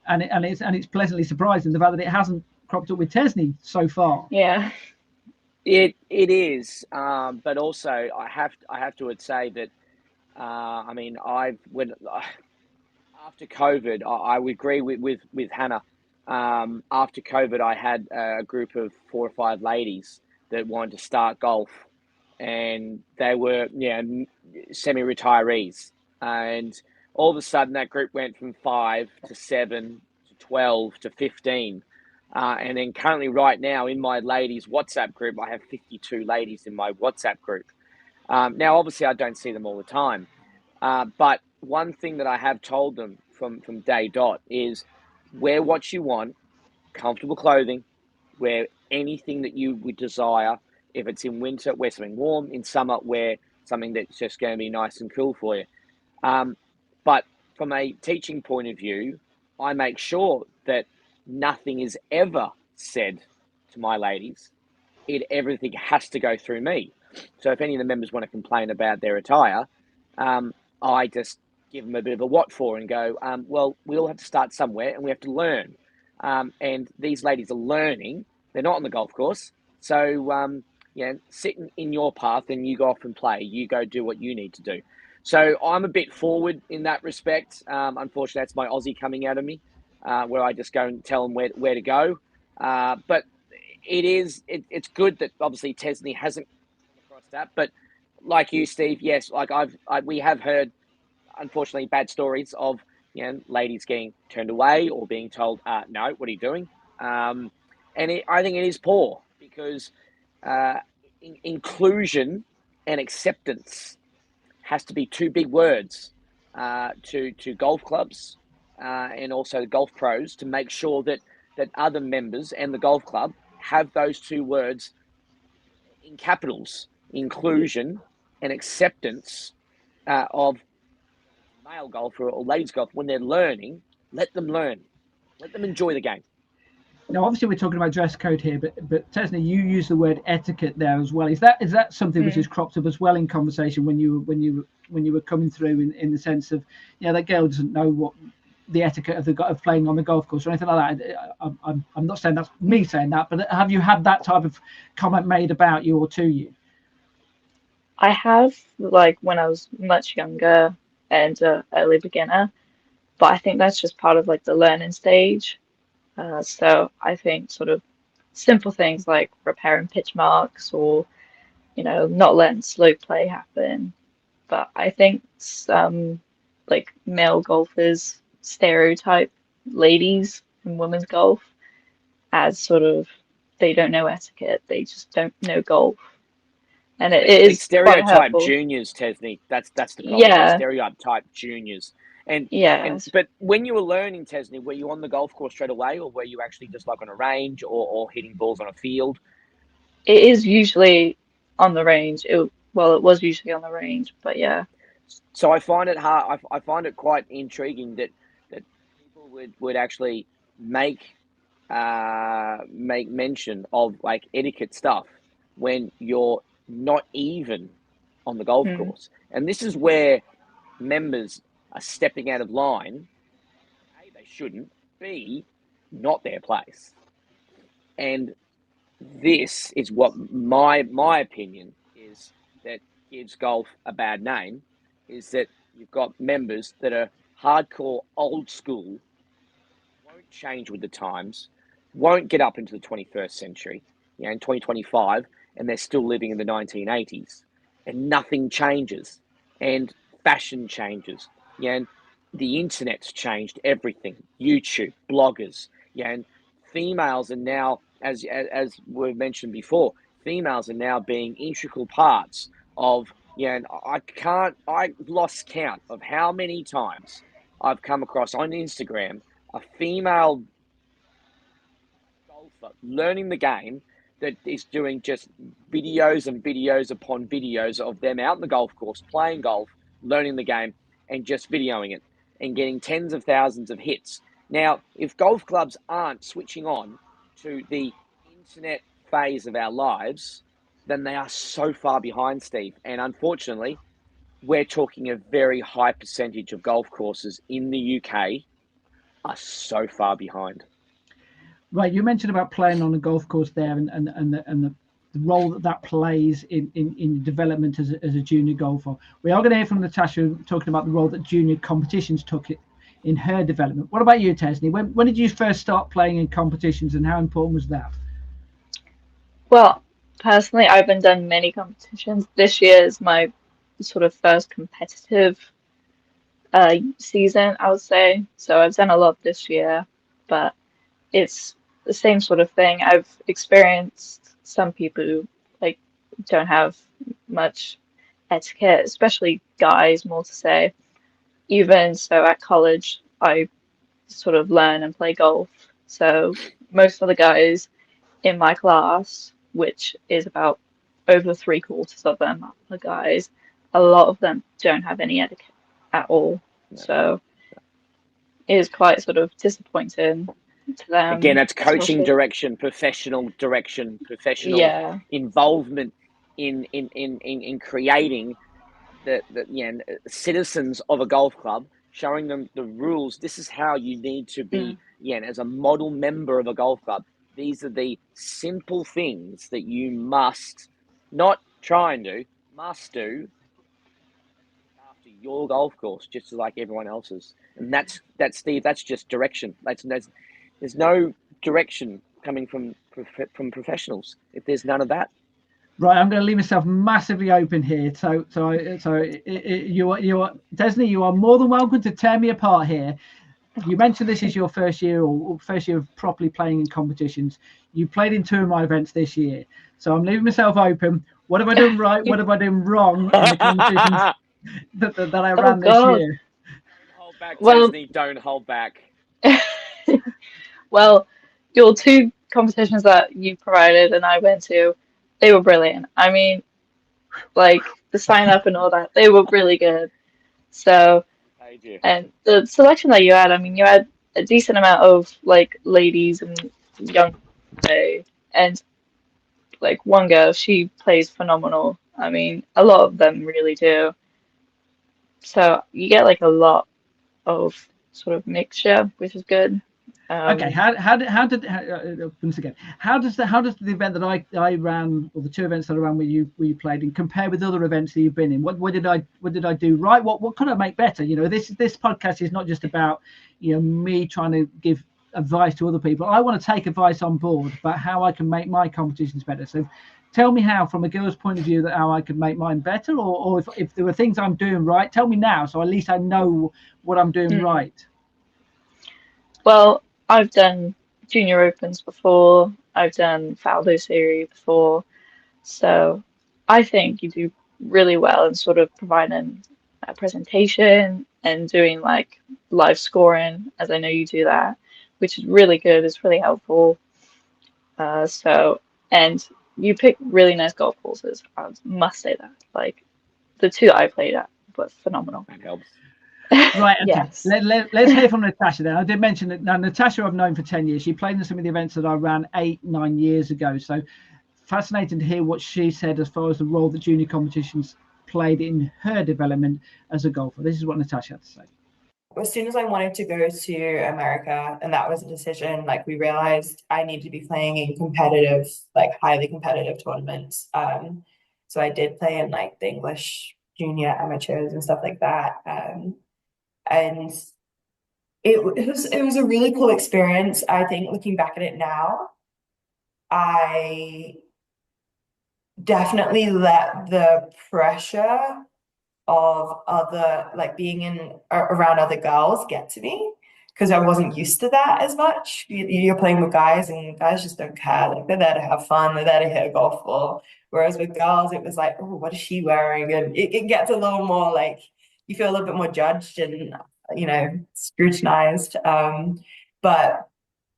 and it's pleasantly surprising the fact that it hasn't cropped up with Tesni so far. yeah. It is, but also I have to say that I mean after COVID, I would agree with Hannah. After COVID, I had a group of 4 or 5 ladies that wanted to start golf, and they were semi-retirees, and all of a sudden that group went from 5 to 7 to 12 to 15. And then currently right now in my ladies WhatsApp group, I have 52 ladies in my WhatsApp group. Now, obviously, I don't see them all the time. But one thing that I have told them from day dot is wear what you want, comfortable clothing, wear anything that you would desire. If it's in winter, wear something warm. In summer, wear something that's just going to be nice and cool for you. But from a teaching point of view, I make sure that nothing is ever said to my ladies. Everything has to go through me. So if any of the members want to complain about their attire, I just give them a bit of a what for and go, well, we all have to start somewhere and we have to learn. And these ladies are learning. They're not on the golf course. So, sit in your path and you go off and play. You go do what you need to do. So I'm a bit forward in that respect. Unfortunately, that's my Aussie coming out of me, where I just go and tell them where to go. But it's good that obviously Tesni hasn't come across that. But like you, Steve, yes, like we have heard, unfortunately, bad stories of ladies getting turned away or being told, no, what are you doing? And I think it is poor because inclusion and acceptance has to be two big words to golf clubs and also the golf pros to make sure that other members and the golf club have those two words in capitals: inclusion and acceptance of male golfer or ladies golf. When they're learning, let them learn, let them enjoy the game. Now, obviously, we're talking about dress code here, but Tesni, you use the word etiquette there as well. Is that something which has cropped up as well in conversation when you were coming through in the sense of, that girl doesn't know what the etiquette of playing on the golf course or anything like that? I'm not saying that's me saying that, but have you had that type of comment made about you or to you? I have, like when I was much younger and early beginner, but I think that's just part of like the learning stage. So I think sort of simple things like repairing pitch marks or, not letting slow play happen. But I think some like male golfers stereotype ladies in women's golf as sort of they don't know etiquette, they just don't know golf. and it They is quite stereotype hurtful. juniors, Tesni. That's the problem. They Yeah, stereotype juniors. And yes. but when you were learning, Tesni, were you on the golf course straight away, or were you actually just like on a range or hitting balls on a field? It is usually on the range. Well, it was usually on the range, but yeah. So I find it hard. I find it quite intriguing that people would actually make make mention of like etiquette stuff when you're not even on the golf Mm, course. And this is where members are stepping out of line. A, they shouldn't. B, not their place. And this is what my opinion is that gives golf a bad name, is that you've got members that are hardcore old school, won't change with the times, won't get up into the 21st century, in 2025, and they're still living in the 1980s, and nothing changes, and fashion changes, and the internet's changed everything. YouTube, bloggers, and females are now, as we've mentioned before, females are now being integral parts of. And I lost count of how many times I've come across on Instagram a female golfer learning the game that is doing just videos and videos upon videos of them out in the golf course playing golf, learning the game, and just videoing it and getting tens of thousands of hits. Now, if golf clubs aren't switching on to the internet phase of our lives, then they are so far behind, Steve. And unfortunately, we're talking a very high percentage of golf courses in the UK are so far behind. Right, you mentioned about playing on a golf course there, and the role that plays in development as a junior golfer. We are going to hear from Natasha talking about the role that junior competitions took it in her development. What about you, Tesni? When did you first start playing in competitions, and how important was that? Well, personally, I haven't done many competitions. This year is my sort of first competitive season, I would say. So I've done a lot this year, but it's the same sort of thing. I've experienced some people who like don't have much etiquette, especially guys, more to say. Even so, at college, I sort of learn and play golf. So most of the guys in my class, which is about over three-quarters of them are guys, a lot of them don't have any etiquette at all. So it is quite sort of disappointing to Again, them, that's coaching especially. direction, professional Yeah. involvement in creating the citizens of a golf club, showing them the rules. This is how you need to be, Mm, as a model member of a golf club. These are the simple things that you must not try and do, must do after your golf course, just like everyone else's. And that's Steve. That's just direction. There's no direction coming from professionals if there's none of that. Right, I'm going to leave myself massively open here. You are Desney, you are more than welcome to tear me apart here. You mentioned this is your first year or first year of properly playing in competitions. You played in two of my events this year, so I'm leaving myself open. What have I done right? What have I done wrong in the competitions that I Oh ran this God. year? Don't hold back, Well, Tesni. Don't hold back. well, your two competitions that you provided and I went to, they were brilliant. I mean, like the sign up and all that, they were really good. So, Paid you. and the selection that you had, I mean, you had a decent amount of like ladies and young, and like one girl, she plays phenomenal. I mean, a lot of them really do. So you get like a lot of sort of mixture, which is good. Okay, Um, once again, how does the event that I ran, or the two events that I ran where you played, and compare with other events that you've been in? What did I do right? What could I make better? This podcast is not just about me trying to give advice to other people. I want to take advice on board about how I can make my competitions better. So tell me how, from a girl's point of view, that how I can make mine better, or if there were things I'm doing right, tell me now, so at least I know what I'm doing hmm. right. Well, I've done junior opens before. I've done Faldo Series before. So I think you do really well in sort of providing a presentation and doing like live scoring, as I know you do that, which is really good. It's really helpful. So, and you pick really nice golf courses. I must say that. Like the two that I played at were phenomenal. That helps. Right, okay. Yes. Let's hear from Natasha then. I did mention that now Natasha I've known for 10 years. She played in some of the events that I ran 8-9 years ago. So fascinating to hear what she said as far as the role that junior competitions played in her development as a golfer. This is what Natasha had to say. As soon as I wanted to go to America, and that was a decision, like we realized I needed to be playing in competitive, like highly competitive tournaments. So I did play in like the English junior amateurs and stuff like that. And it was a really cool experience. I think looking back at it now, I definitely let the pressure of other, like being in around other girls get to me, because I wasn't used to that as much. You're playing with guys and guys just don't care. Like they're there to have fun, they're there to hit a golf ball. Whereas with girls, it was like, oh, what is she wearing? And it gets a little more like, you feel a little bit more judged and, you know, scrutinized. But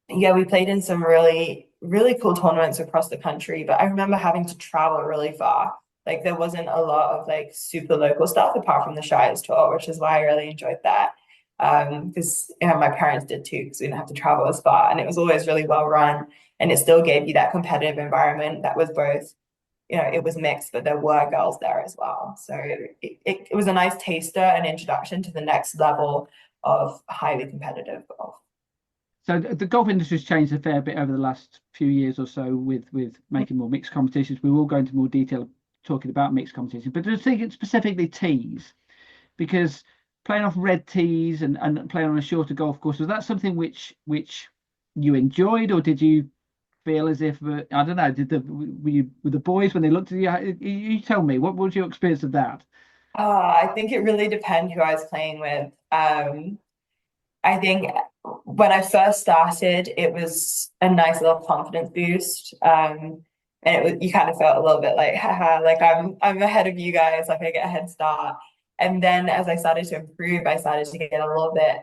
yeah, we played in some really, really cool tournaments across the country, but I remember having to travel really far. Like there wasn't a lot of like super local stuff apart from the Shires tour, which is why I really enjoyed that. Because you know, my parents did too, because we didn't have to travel as far, and it was always really well run, and it still gave you that competitive environment that was both, you know, it was mixed, but there were girls there as well. So it was a nice taster and introduction to the next level of highly competitive golf. So the golf industry's changed a fair bit over the last few years or so with making more mixed competitions. We will go into more detail talking about mixed competitions, but I think it's specifically tees, because playing off red tees and playing on a shorter golf course, was that something which you enjoyed, or did you feel as if I don't know, were the boys when they looked at you tell me, what was your experience of that? I think it really depends who I was playing with. I think when I first started, it was a nice little confidence boost. And it was, you kind of felt a little bit like, haha, like I'm ahead of you guys, like I get a head start. And then as I started to improve, I started to get a little bit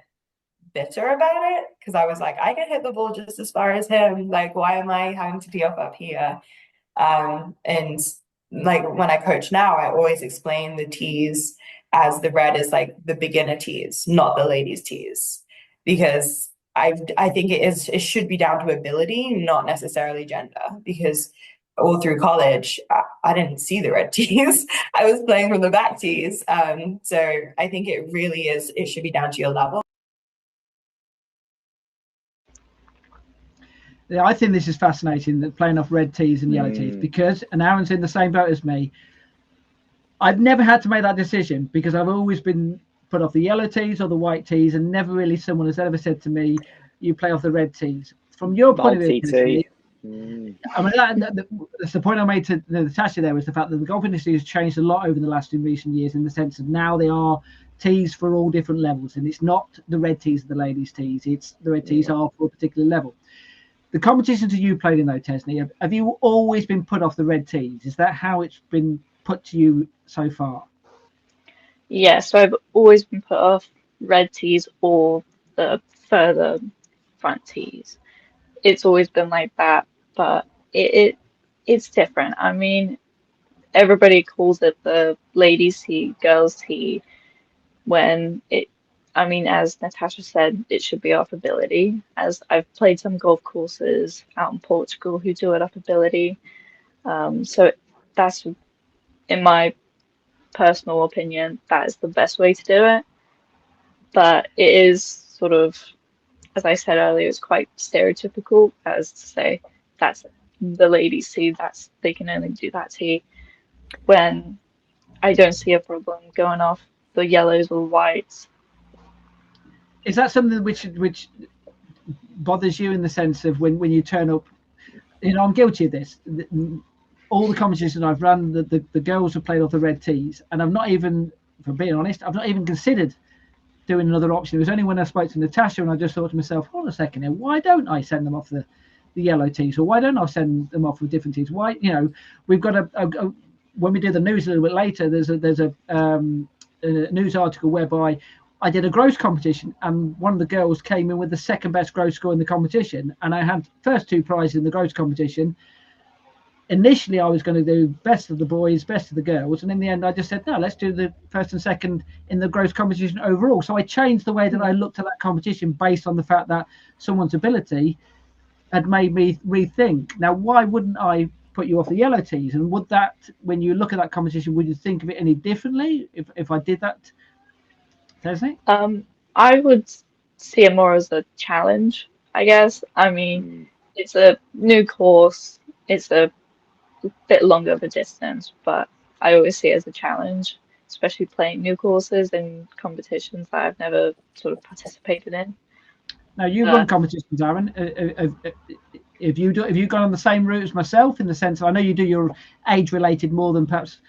bitter about it, because I was like, I can hit the ball just as far as him. Like, why am I having to be up here? And like when I coach now, I always explain the tees as the red is like the beginner tees, not the ladies' tees, because I think it should be down to ability, not necessarily gender, because all through college, I didn't see the red tees. I was playing from the back tees. So I think it really is, it should be down to your level. Yeah, I think this is fascinating, that playing off red tees and yellow tees, because, and Aaron's in the same boat as me, I've never had to make that decision, because I've always been put off the yellow tees or the white tees, and never really someone has ever said to me, you play off the red tees. From your point of view, I mean, that's the point I made to Natasha there, was the fact that the golf industry has changed a lot over the last in recent years, in the sense of now they are tees for all different levels, and it's not the red tees and the ladies' tees, it's the red tees are for a particular level. The competitions that you played in though, Tesni, have you always been put off the red tees? Is that how it's been put to you so far? Yeah, so I've always been put off red tees or the further front tees. It's always been like that, but it's different. I mean, everybody calls it the ladies' tee, girls' tee, when I mean, as Natasha said, it should be off ability. As I've played some golf courses out in Portugal who do it off ability. So that's, in my personal opinion, that is the best way to do it. But it is sort of, as I said earlier, it's quite stereotypical, as to say that's the ladies' tee, that's they can only do that tee, when I don't see a problem going off the yellows or whites. Is that something which bothers you, in the sense of when you turn up? You know, I'm guilty of this. All the competitions I've run, the girls have played off the red tees, and I've not even, if I'm being honest, I've not even considered doing another option. It was only when I spoke to Natasha and I just thought to myself, hold on a second here, why don't I send them off the yellow tees, or why don't I send them off with different tees? Why, you know, we've got when we did the news a little bit later, there's a news article whereby I did a gross competition, and one of the girls came in with the second best gross score in the competition, and I had first 2 prizes in the gross competition. Initially, I was going to do best of the boys, best of the girls, and in the end, I just said, no, let's do the first and second in the gross competition overall. So I changed the way that I looked at that competition based on the fact that someone's ability had made me rethink. Now, why wouldn't I put you off the yellow tees? And would that, when you look at that competition, would you think of it any differently if I did that, Tesni? I would see it more as a challenge, I guess. I mean, it's a new course. It's a bit longer of a distance, but I always see it as a challenge, especially playing new courses and competitions that I've never sort of participated in. Now, you run competitions, Aaron. If you gone on the same route as myself, in the sense I know you do your age-related more than perhaps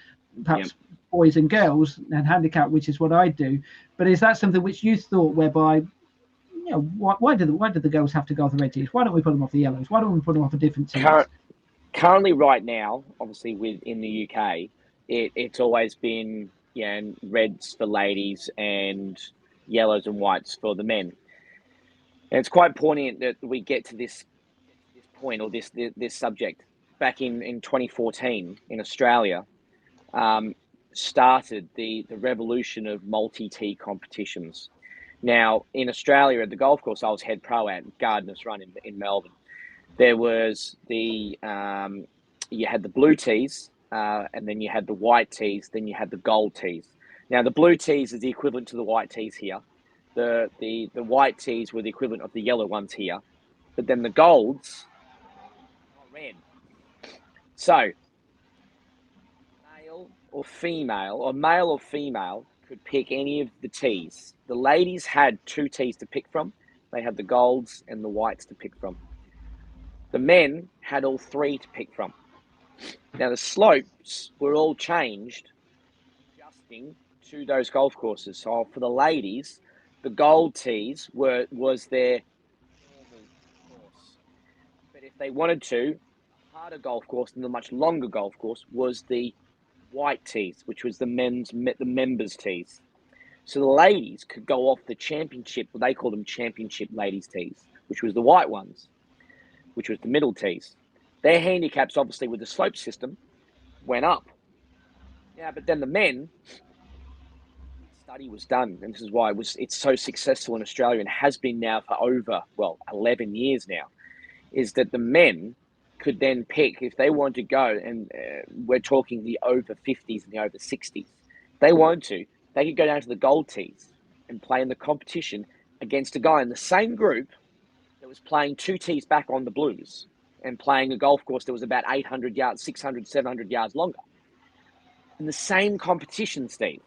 boys and girls and handicap, which is what I do. But is that something which you thought whereby, you know, why did the girls have to go off the red tees? Why don't we put them off the yellows? Why don't we put them off a different team? Currently, right now, obviously, in the UK, it's always been reds for ladies and yellows and whites for the men. And it's quite poignant that we get to this point or this subject. Back in 2014 in Australia, started the revolution of multi-tee competitions. Now, in Australia, at the golf course I was head pro at, Gardeners Run in Melbourne, there was you had the blue tees, and then you had the white tees, then you had the gold tees. Now, the blue tees is the equivalent to the white tees here. The white tees were the equivalent of the yellow ones here, but then the golds are red. So, male or female could pick any of the tees. The ladies had 2 tees to pick from. They had the golds and the whites to pick from. The men had all 3 to pick from. Now, the slopes were all changed, adjusting to those golf courses. So for the ladies, the gold tees was their normal course. But if they wanted to, a harder golf course and a much longer golf course was the white tees, which was the members tees. So the ladies could go off the championship, what they call them championship ladies tees, which was the white ones, which was the middle tees. Their handicaps, obviously, with the slope system, went up. Yeah, but then the men, study was done, and this is why it's so successful in Australia and has been now for over 11 years now, is that the men could then pick if they want to go, and we're talking the over 50s and the over 60s. If they want to, they could go down to the gold tees and play in the competition against a guy in the same group that was playing 2 tees back on the blues and playing a golf course that was about 800 yards, 600, 700 yards longer. In the same competition, Steve,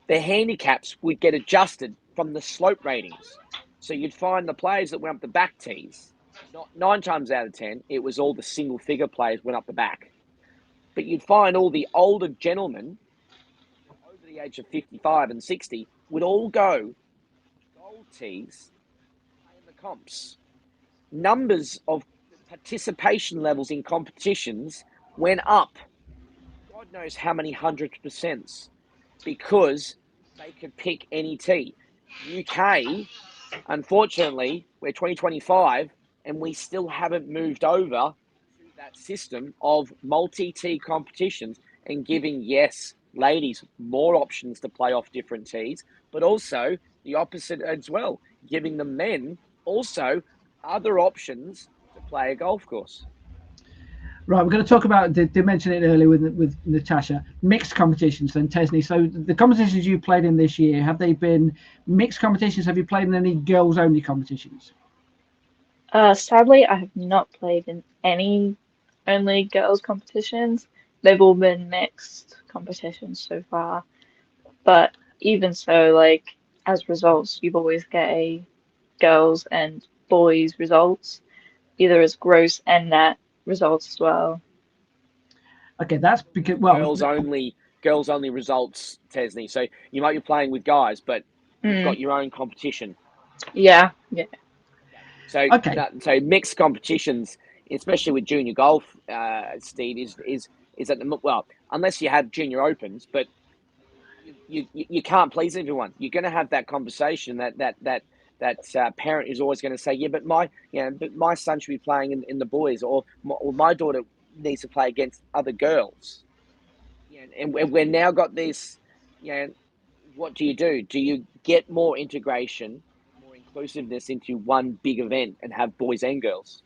their handicaps would get adjusted from the slope ratings. So you'd find the players that went up the back tees, 9 times out of 10, it was all the single figure players went up the back. But you'd find all the older gentlemen over the age of 55 and 60 would all go gold tees in the comps. Numbers of participation levels in competitions went up. God knows how many 100%, because they could pick any tee. UK, unfortunately, we're 2025 and we still haven't moved over to that system of multi-tee competitions and giving, yes, ladies more options to play off different tees, but also the opposite as well, giving the men also other options to play a golf course. Right, we're going to talk about, they mentioned it earlier with Natasha, mixed competitions then, Tesni. So the competitions you played in this year, have they been mixed competitions? Have you played in any girls-only competitions? Sadly, I have not played in any only girls competitions. They've all been mixed competitions so far. But even so, like, as results, you've always get a girls and boys results, either as gross and net results as well. Okay, that's because, girls only results, Tesni. So you might be playing with guys, but you've got your own competition. Yeah. So so mixed competitions, especially with junior golf, Steve, is is that well, unless you had junior opens, but you can't please everyone. You're going to have that conversation that parent is always going to say, yeah, but my son should be playing in the boys, or my daughter needs to play against other girls. And we've now got this. What do? Do you get more integration, more inclusiveness into one big event and have boys and girls?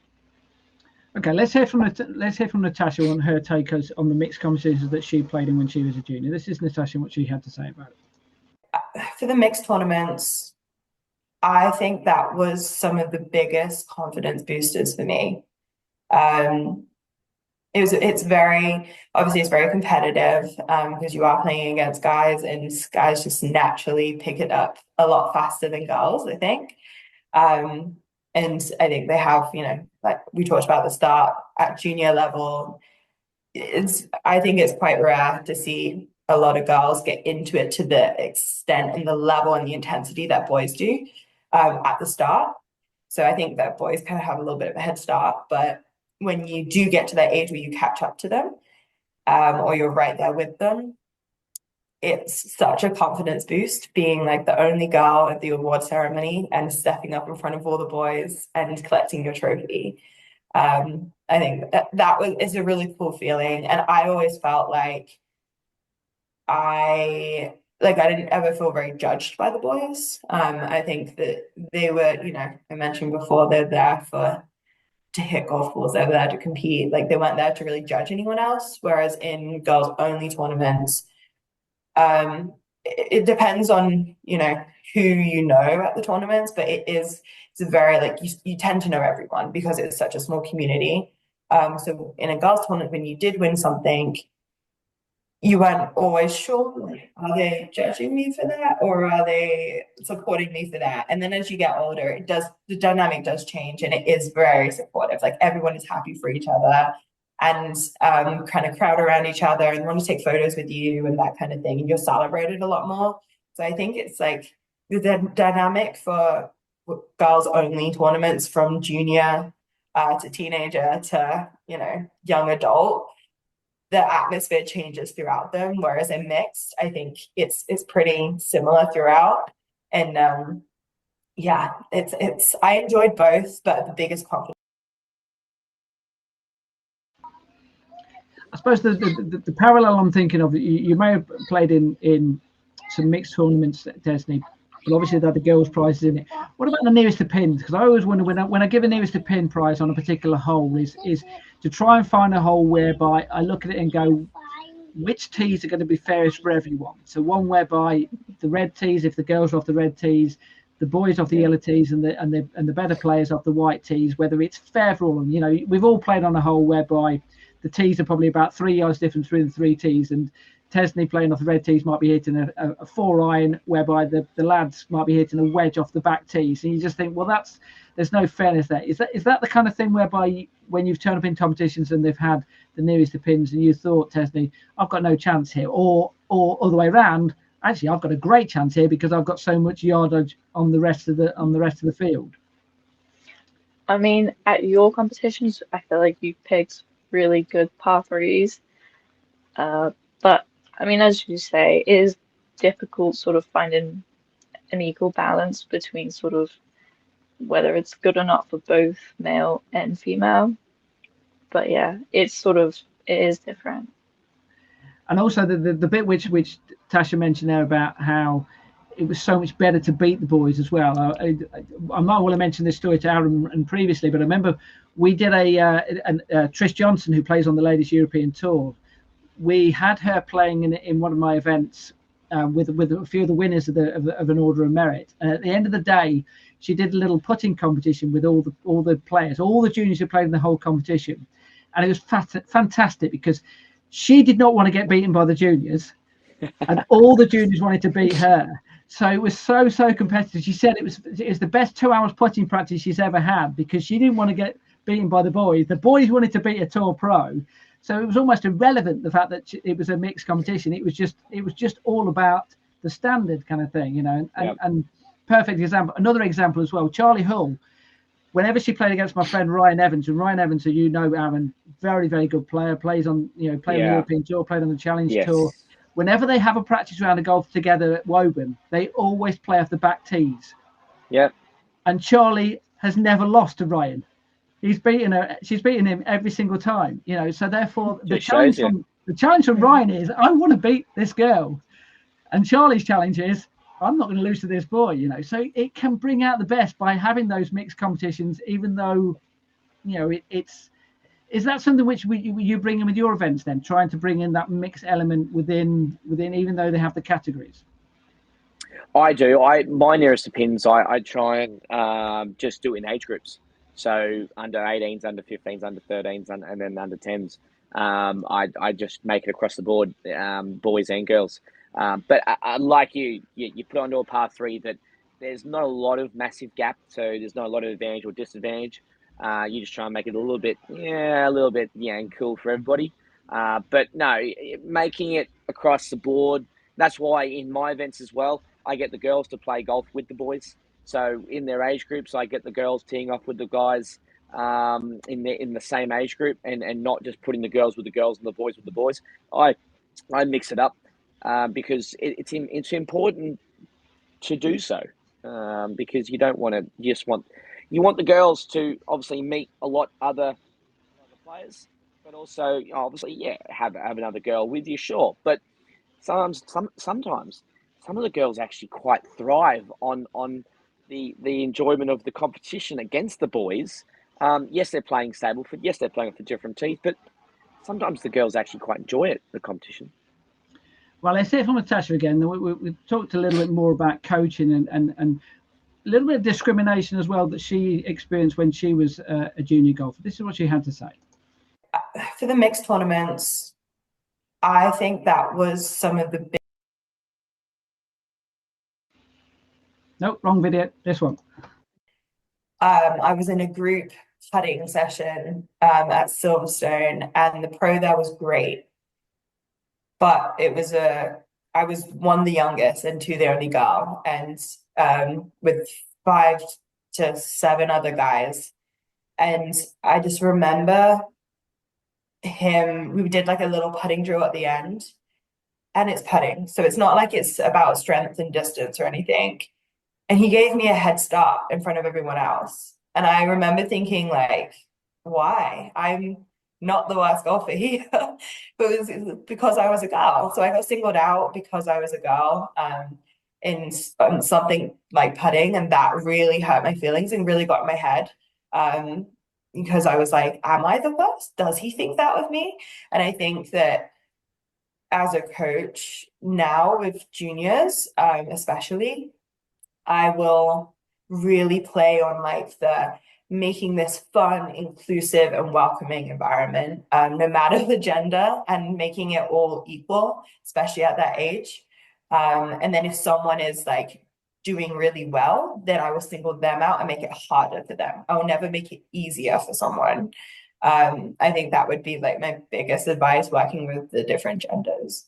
Okay, let's hear from Natasha on her take on the mixed competitions that she played in when she was a junior. This is Natasha and what she had to say about it. For the mixed tournaments, I think that was some of the biggest confidence boosters for me. It's very competitive because you are playing against guys, and guys just naturally pick it up a lot faster than girls, I think. And I think they have, like we talked about at the start, at junior level, I think it's quite rare to see a lot of girls get into it to the extent and the level and the intensity that boys do at the start. So I think that boys kind of have a little bit of a head start, but when you do get to that age where you catch up to them, or you're right there with them, it's such a confidence boost being like the only girl at the award ceremony and stepping up in front of all the boys and collecting your trophy. I think it's a really cool feeling, and I always felt like I didn't ever feel very judged by the boys. I think that they were, I mentioned before, they're there to hit golf balls, they were there to compete. Like, they weren't there to really judge anyone else. Whereas in girls only tournaments, it depends on who at the tournaments, but it's a very you tend to know everyone because it's such a small community. So in a girls tournament, when you did win something, you weren't always sure, are they judging me for that or are they supporting me for that? And then as you get older, the dynamic does change, and it is very supportive. Like, everyone is happy for each other and kind of crowd around each other and want to take photos with you and that kind of thing. And you're celebrated a lot more. So I think it's like the dynamic for girls only tournaments from junior to teenager to, young adult, the atmosphere changes throughout them. Whereas in mixed, I think it's pretty similar throughout. And I enjoyed both, but the biggest conflict. I suppose the parallel I'm thinking of, you may have played in some mixed tournaments, Tesni, but obviously there are the girls' prizes in it. What about the nearest to pin? Because I always wonder when I give a nearest to pin prize on a particular hole is to try and find a hole whereby I look at it and go, which tees are going to be fairest for everyone? So one whereby the red tees, if the girls are off the red tees, the boys off the yellow tees, and the better players off the white tees, whether it's fair for all of them. We've all played on a hole whereby the tees are probably about 3 yards difference between the three tees, and Tesni playing off the red tees might be hitting a 4-iron, whereby the lads might be hitting a wedge off the back tees. And you just think, well, there's no fairness there. Is that the kind of thing whereby when you've turned up in competitions and they've had the nearest to pins and you thought, Tesni, I've got no chance here, or other way around, actually I've got a great chance here because I've got so much yardage on the rest of the field? I mean, at your competitions, I feel like you picked really good par threes. But I mean, as you say, it is difficult sort of finding an equal balance between sort of whether it's good or not for both male and female. But yeah, it is different. And also the bit which Tasha mentioned there about how it was so much better to beat the boys as well. I might want to mention this story to Aaron and previously, but I remember we did a Trish Johnson, who plays on the Ladies European Tour. We had her playing in one of my events with a few of the winners of an Order of Merit. And at the end of the day, she did a little putting competition with all the players, all the juniors who played in the whole competition, and it was fantastic because she did not want to get beaten by the juniors, and all the juniors wanted to beat her. So it was so competitive. She said it was the best 2 hours putting practice she's ever had because she didn't want to get beaten by the boys. The boys wanted to beat a Tour Pro. So it was almost irrelevant, the fact that it was a mixed competition. It was just all about the standard kind of thing, and perfect example. Another example as well, Charlie Hull. whenever she played against my friend Ryan Evans, and Ryan Evans, who you know, Aaron, very, very good player, plays on, played on the European Tour, played on the Challenge Tour. Whenever they have a practice round of golf together at Woburn, they always play off the back tees. Yep. And Charlie has never lost to Ryan. She's beaten him every single time, so therefore the challenge from Ryan is, I want to beat this girl. And Charlie's challenge is, I'm not going to lose to this boy, So it can bring out the best by having those mixed competitions, even though, is that something which you bring in with your events then, trying to bring in that mixed element within, even though they have the categories? I do. My nearest to pins, I try and just do it in age groups. So under 18s, under 15s, under 13s, and then under 10s. I just make it across the board, boys and girls. But like you put onto a par 3 that there's not a lot of massive gap, so there's not a lot of advantage or disadvantage. You just try and make it a little bit, and cool for everybody. But no, making it across the board. That's why in my events as well, I get the girls to play golf with the boys. So in their age groups, I get the girls teeing off with the guys in the same age group, and not just putting the girls with the girls and the boys with the boys. I mix it up because it's important to do so because you don't want to you want the girls to obviously meet a lot other players, but also obviously have another girl with you, sure. But sometimes some of the girls actually quite thrive on the enjoyment of the competition against the boys. Yes, they're playing Stableford. Yes, they're playing for different teeth, but sometimes the girls actually quite enjoy it, the competition. Well, let's hear from Natasha again. We talked a little bit more about coaching and a little bit of discrimination as well that she experienced when she was a junior golfer. This is what she had to say. For the mixed tournaments, I think that was some of the big... Nope, wrong video. This one. I was in a group putting session at Silverstone, and the pro there was great. But I was one the youngest and two the only girl, and with 5 to 7 other guys. And I just remember we did like a little putting drill at the end, and it's putting. So it's not like it's about strength and distance or anything. And he gave me a head start in front of everyone else. And I remember thinking, like, why? I'm not the worst golfer here. But it was because I was a girl. So I got singled out because I was a girl in something like putting. And that really hurt my feelings and really got in my head. Because I was like, am I the worst? Does he think that of me? And I think that as a coach now with juniors, especially, I will really play on like the making this fun, inclusive, and welcoming environment, no matter the gender, and making it all equal, especially at that age. And then if someone is like doing really well, then I will single them out and make it harder for them. I will never make it easier for someone. I think that would be like my biggest advice working with the different genders.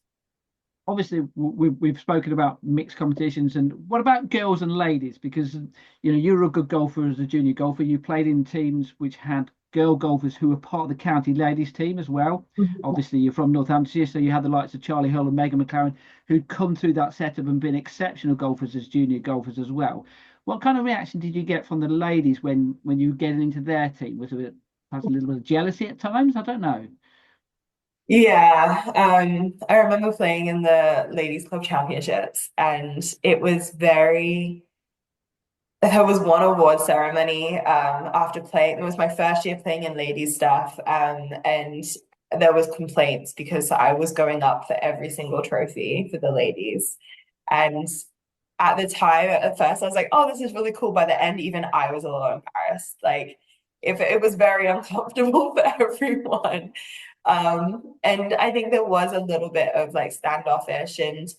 Obviously, we've spoken about mixed competitions, and what about girls and ladies? Because you're a good golfer as a junior golfer. You played in teams which had girl golfers who were part of the county ladies team as well. Mm-hmm. Obviously, you're from Northamptonshire, so you had the likes of Charlie Hull and Megan McLaren who'd come through that setup and been exceptional golfers as junior golfers as well. What kind of reaction did you get from the ladies when you were getting into their team? Was it perhaps a little bit of jealousy at times? I don't know. Yeah, I remember playing in the Ladies Club Championships, and there was one award ceremony after playing. It was my first year playing in ladies stuff, and there was complaints because I was going up for every single trophy for the ladies. And at the time, at first, I was like, oh, this is really cool. By the end, even I was a little embarrassed. Like, if it was very uncomfortable for everyone. And I think there was a little bit of like standoffish, and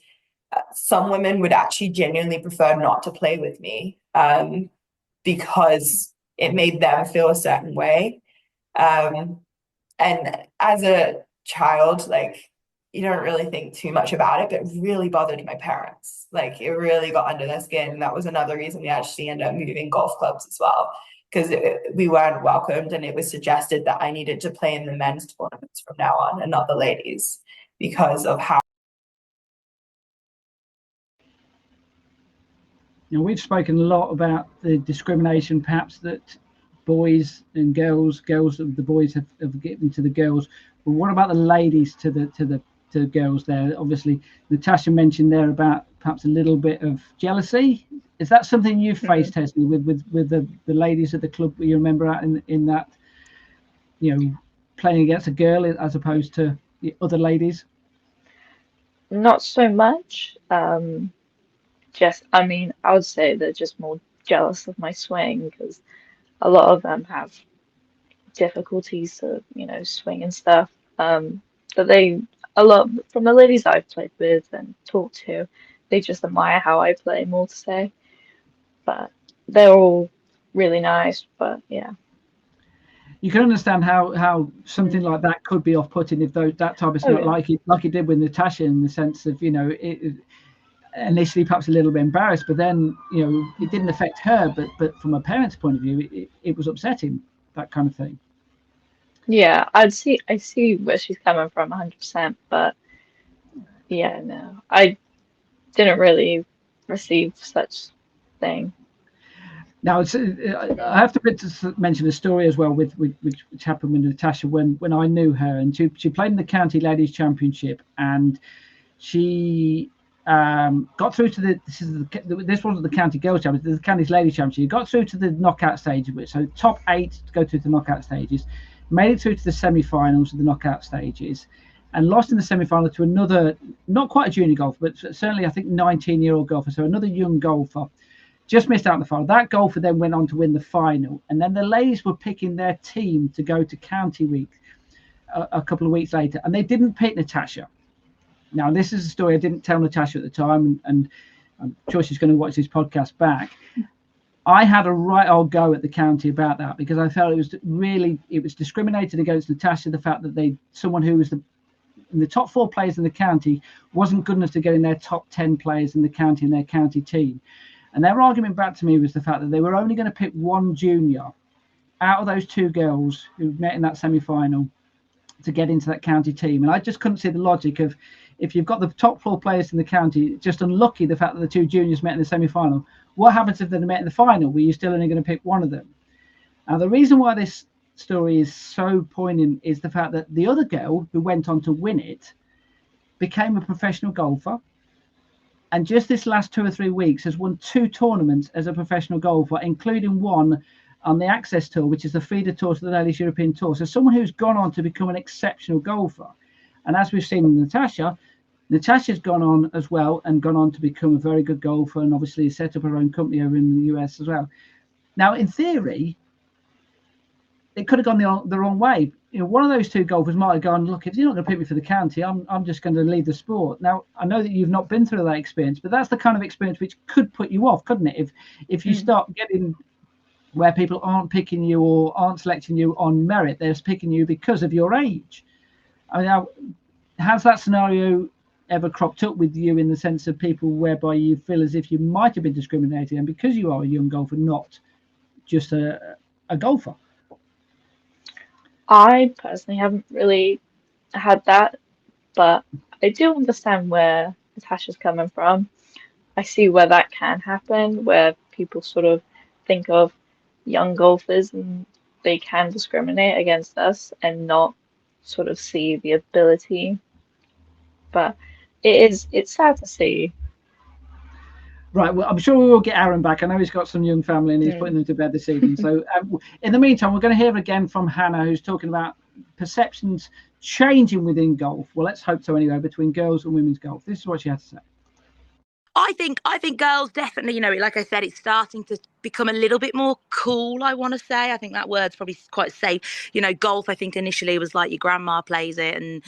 some women would actually genuinely prefer not to play with me because it made them feel a certain way. And as a child, like, you don't really think too much about it, but it really bothered my parents. Like, it really got under their skin. And that was another reason we actually ended up moving golf clubs as well, because we weren't welcomed, and it was suggested that I needed to play in the men's tournaments from now on and not the ladies because of how. You know, we've spoken a lot about the discrimination perhaps that boys and girls of the boys have given to the girls. But what about the ladies to the girls there? Obviously, Natasha mentioned there about perhaps a little bit of jealousy. Is that something you've faced, Tesni, with the ladies at the club you remember out in that, you know, playing against a girl as opposed to the other ladies? Not so much. I mean, I would say they're just more jealous of my swing because a lot of them have difficulties to, swing and stuff. But a lot from the ladies I've played with and talked to, they just admire how I play more to say. But they're all really nice. But yeah. You can understand how something like that could be off-putting if that type of stuff, like it did with Natasha, in the sense of, it initially perhaps a little bit embarrassed, but then it didn't affect her, but from a parent's point of view, it was upsetting, that kind of thing. Yeah, I see where she's coming from 100%, but yeah, no, I didn't really receive such thing. Now, I have to mention a story as well, which happened with Natasha when I knew her, and she played in the county ladies championship, and she got through to this wasn't the county girls championship, the county ladies championship. She got through to the knockout stage of it, so top 8 to go through to the knockout stages, made it through to the semi-finals of the knockout stages, and lost in the semi-final to another, not quite a junior golfer, but certainly I think 19-year-old golfer, so another young golfer. Just missed out in the final. That golfer then went on to win the final, and then the ladies were picking their team to go to county week a couple of weeks later, and they didn't pick Natasha. Now, this is a story I didn't tell Natasha at the time, and I'm sure she's going to watch this podcast back. I had a right old go at the county about that, because I felt it was discriminated against Natasha, the fact that someone who was in the top 4 players in the county wasn't good enough to get in their top 10 players in the county, in their county team. And their argument back to me was the fact that they were only going to pick one junior out of those 2 girls who met in that semi-final to get into that county team. And I just couldn't see the logic of, if you've got the top 4 players in the county, just unlucky the fact that the 2 juniors met in the semi-final. What happens if they met in the final? Were you still only going to pick one of them? Now, the reason why this story is so poignant is the fact that the other girl who went on to win it became a professional golfer. And just this last 2 or 3 weeks has won 2 tournaments as a professional golfer, including one on the Access Tour, which is the feeder tour to the Ladies European Tour. So someone who's gone on to become an exceptional golfer. And as we've seen in Natasha's gone on as well and gone on to become a very good golfer, and obviously set up her own company over in the US as well. Now, in theory, it could have gone the wrong way. One of those 2 golfers might have gone, look, if you're not going to pick me for the county, I'm just going to leave the sport. Now, I know that you've not been through that experience, but that's the kind of experience which could put you off, couldn't it? If you start getting where people aren't picking you or aren't selecting you on merit, they're picking you because of your age. I mean, now, has that scenario ever cropped up with you, in the sense of people whereby you feel as if you might have been discriminated, and because you are a young golfer, not just a golfer? I personally haven't really had that, but I do understand where Natasha's coming from. I see where that can happen, where people sort of think of young golfers and they can discriminate against us and not sort of see the ability. But it's sad to see. Right, well, I'm sure we will get Aaron back. I know he's got some young family and he's putting them to bed this evening. So in the meantime, we're going to hear again from Hannah, who's talking about perceptions changing within golf. Well, let's hope so anyway, between girls and women's golf. This is what she had to say. I think girls definitely, like I said, it's starting to become a little bit more cool, I want to say. I think that word's probably quite safe. Golf, I think initially was like your grandma plays it, and,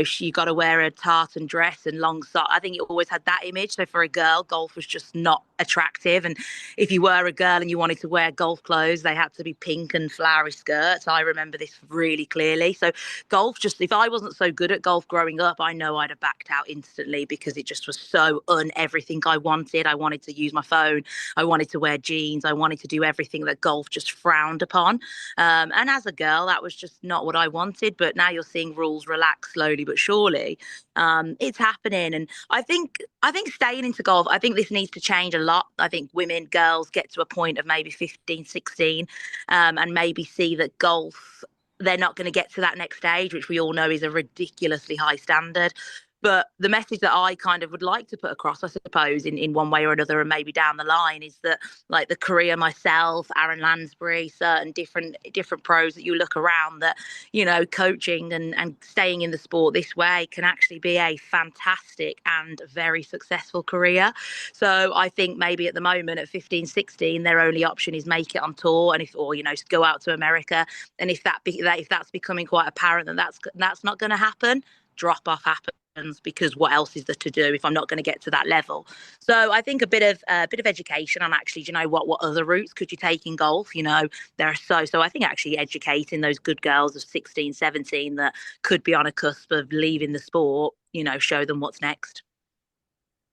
she got to wear a tartan dress and long socks. I think it always had that image. So for a girl, golf was just not attractive. And if you were a girl and you wanted to wear golf clothes, they had to be pink and flowery skirts. I remember this really clearly. So golf, just if I wasn't so good at golf growing up, I know I'd have backed out instantly, because it just was so everything I wanted. I wanted to use my phone. I wanted to wear jeans. teens, I wanted to do everything that golf just frowned upon. And as a girl, that was just not what I wanted. But now you're seeing rules relax slowly but surely. It's happening. And I think staying into golf, I think this needs to change a lot. I think women, girls get to a point of maybe 15, 16, and maybe see that golf, they're not going to get to that next stage, which we all know is a ridiculously high standard. But the message that I kind of would like to put across, I suppose, in one way or another, and maybe down the line, is that like the career myself, Aaron Lansbury, certain different pros that you look around, that, you know, coaching and staying in the sport this way can actually be a fantastic and very successful career. So I think maybe at the moment at 15, 16, their only option is make it on tour, and or, you know, go out to America. And if that's becoming quite apparent that that's not going to happen, drop off happens, because what else is there to do if I'm not going to get to that level? So I think a bit of education on actually, do you know what other routes could you take in golf? You know, there are so I think actually educating those good girls of 16, 17 that could be on a cusp of leaving the sport, you know, show them what's next.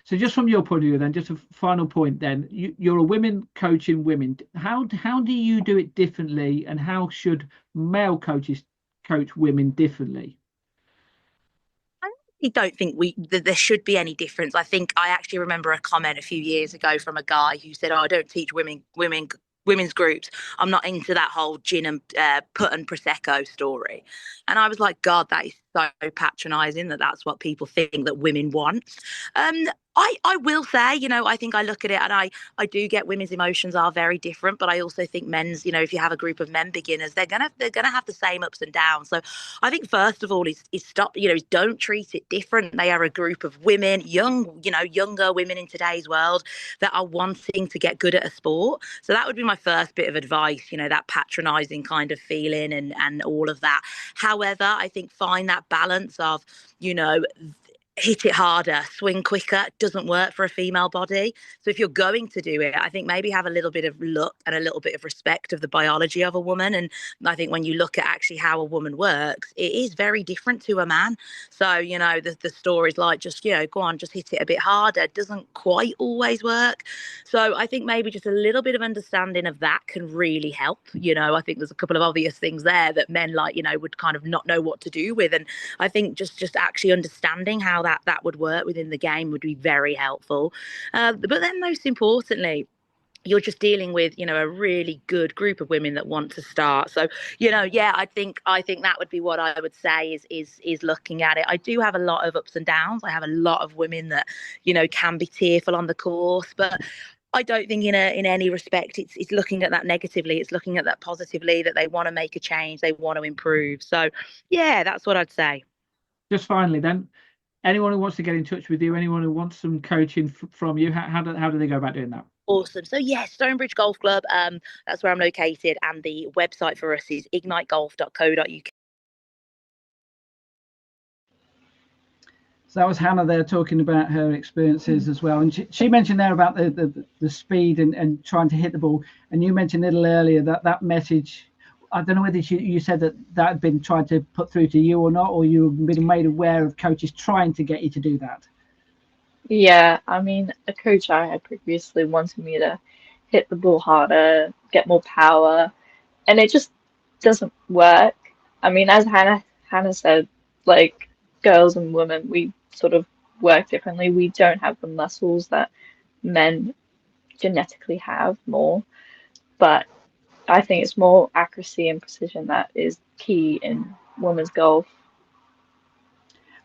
So just from your point of view then, just a final point then, you're a women coaching women. How do you do it differently, and how should male coaches coach women differently? I don't think there should be any difference. I think I actually remember a comment a few years ago from a guy who said, "Oh, I don't teach women's groups. I'm not into that whole gin and put and prosecco story." And I was like, God, that is so patronizing that's what people think that women want. I will say, you know, I think I look at it and I do get women's emotions are very different, but I also think men's, you know, if you have a group of men beginners, they're gonna have the same ups and downs. So I think first of all is stop, you know, don't treat it different. They are a group of women, younger women in today's world that are wanting to get good at a sport. So that would be my first bit of advice, you know, that patronizing kind of feeling and all of that. However, I think find that balance of, you know, hit it harder, swing quicker doesn't work for a female body. So if you're going to do it, I think maybe have a little bit of look and a little bit of respect of the biology of a woman. And I think when you look at actually how a woman works, it is very different to a man. So, you know, the stories like just, you know, go on, just hit it a bit harder doesn't quite always work. So I think maybe just a little bit of understanding of that can really help. You know, I think there's a couple of obvious things there that men, like, you know, would kind of not know what to do with. And I think just actually understanding how that would work within the game would be very helpful. But then most importantly, you're just dealing with, you know, a really good group of women that want to start. So, you know, yeah, I think that would be what I would say is looking at it. I do have a lot of ups and downs. I have a lot of women that, you know, can be tearful on the course, but I don't think in any respect it's looking at that negatively. It's looking at that positively, that they want to make a change, they want to improve. So yeah, that's what I'd say. Just finally then, anyone who wants to get in touch with you, anyone who wants some coaching from you, how do they go about doing that? Awesome. So yes, Stonebridge Golf Club, that's where I'm located, and the website for us is ignitegolf.co.uk. So that was Hannah there talking about her experiences as well, and she mentioned there about the speed and trying to hit the ball, and you mentioned a little earlier that message. I don't know whether you said that had been tried to put through to you or not, or you've been made aware of coaches trying to get you to do that. Yeah, I mean, a coach I had previously wanted me to hit the ball harder, get more power, and it just doesn't work. I mean, as Hannah said, like girls and women, we sort of work differently. We don't have the muscles that men genetically have more, but I think it's more accuracy and precision that is key in women's golf.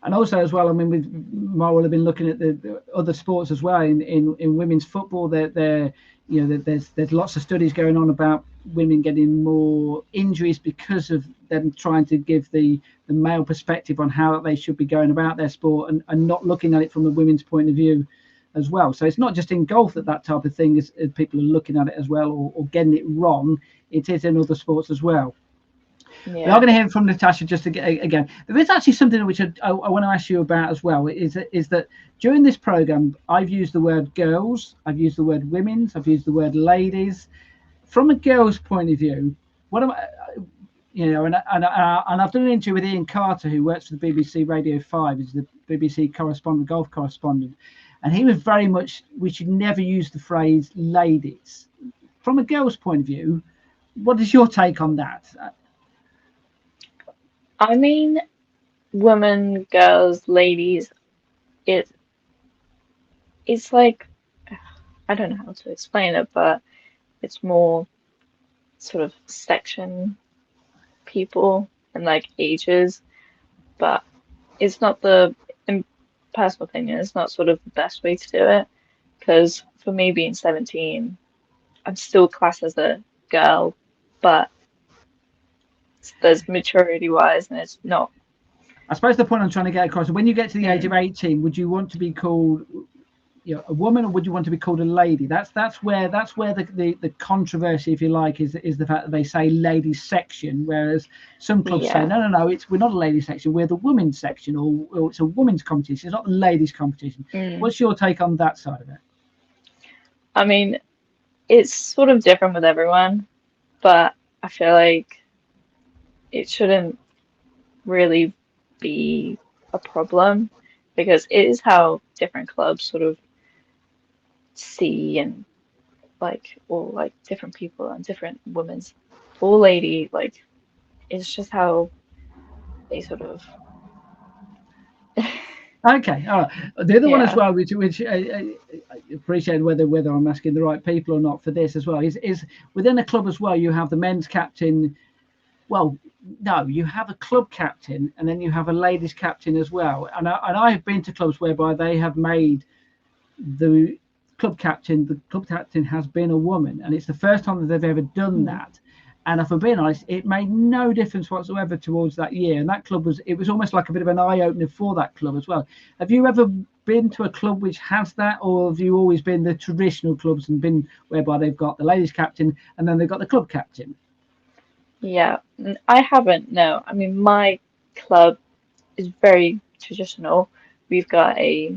And also as well, I mean, with Mo will have been looking at the other sports as well. In women's football, there you know, there's lots of studies going on about women getting more injuries because of them trying to give the male perspective on how they should be going about their sport, and not looking at it from the women's point of view as well. So it's not just in golf that type of thing is people are looking at it as well, or getting it wrong. It is in other sports as well. Yeah. We are going to hear from Natasha just again. There is actually something which I want to ask you about as well. Is that during this program, I've used the word girls, I've used the word women's, I've used the word ladies. From a girl's point of view, what am I? You know, and I've done an interview with Ian Carter, who works for the BBC Radio 5, is the BBC correspondent, golf correspondent, and he was very much, we should never use the phrase ladies. from a girl's point of view, what is your take on that? I mean, women, girls, ladies, it it's like, I don't know how to explain it, but it's more sort of section people and like ages, but it's not in personal opinion, it's not sort of the best way to do it. Because for me being 17, I'm still classed as a girl, but there's maturity wise, and it's not. I suppose the point I'm trying to get across, when you get to the age of 18, would you want to be called, you know, a woman, or would you want to be called a lady? That's where the controversy, if you like, is the fact that they say ladies section, whereas some clubs say no, we're not a ladies section, we're the women's section, or it's a women's competition, it's not the ladies competition. What's your take on that side of it? I mean, it's sort of different with everyone, but I feel like it shouldn't really be a problem, because it is how different clubs sort of see, and like, or like different people and different women's or lady, like it's just how they sort of Okay, all right. The other one as well, which I appreciate whether I'm asking the right people or not for this as well, is within a club as well, you have the men's captain. Well, no, you have a club captain, and then you have a ladies captain as well. And I've been to clubs whereby they have made the club captain has been a woman, and it's the first time that they've ever done that. And if I'm being honest, it made no difference whatsoever towards that year. And that club was almost like a bit of an eye-opener for that club as well. Have you ever been to a club which has that, or have you always been the traditional clubs and been whereby they've got the ladies captain and then they've got the club captain? Yeah, I haven't, no. I mean, my club is very traditional. We've got a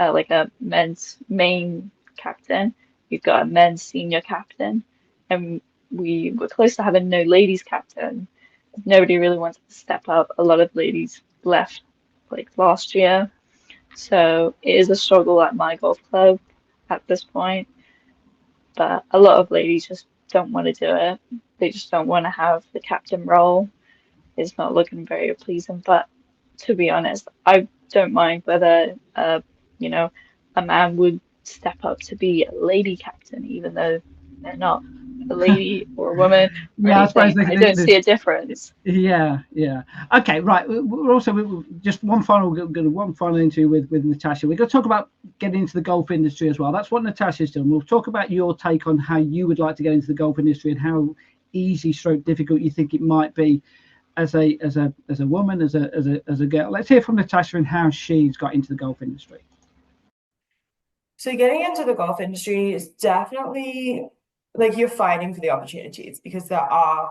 like a men's main captain. We've got a men's senior captain, and we were close to having no ladies captain. Nobody really wanted to step up. A lot of ladies left like last year. So it is a struggle at my golf club at this point. But a lot of ladies just don't want to do it. They just don't want to have the captain role. It's not looking very pleasing. But to be honest, I don't mind whether you know, a man would step up to be a lady captain, even though they're not a lady or a woman or Yeah, I suppose anything. I don't see a difference. Yeah. Okay, right. We're also just one final interview with Natasha. We're going to talk about getting into the golf industry as well. That's what Natasha's done. We'll talk about your take on how you would like to get into the golf industry and how easy stroke difficult you think it might be as a woman, as a girl. Let's hear from Natasha and how she's got into the golf industry. So getting into the golf industry is definitely like you're fighting for the opportunities, because there are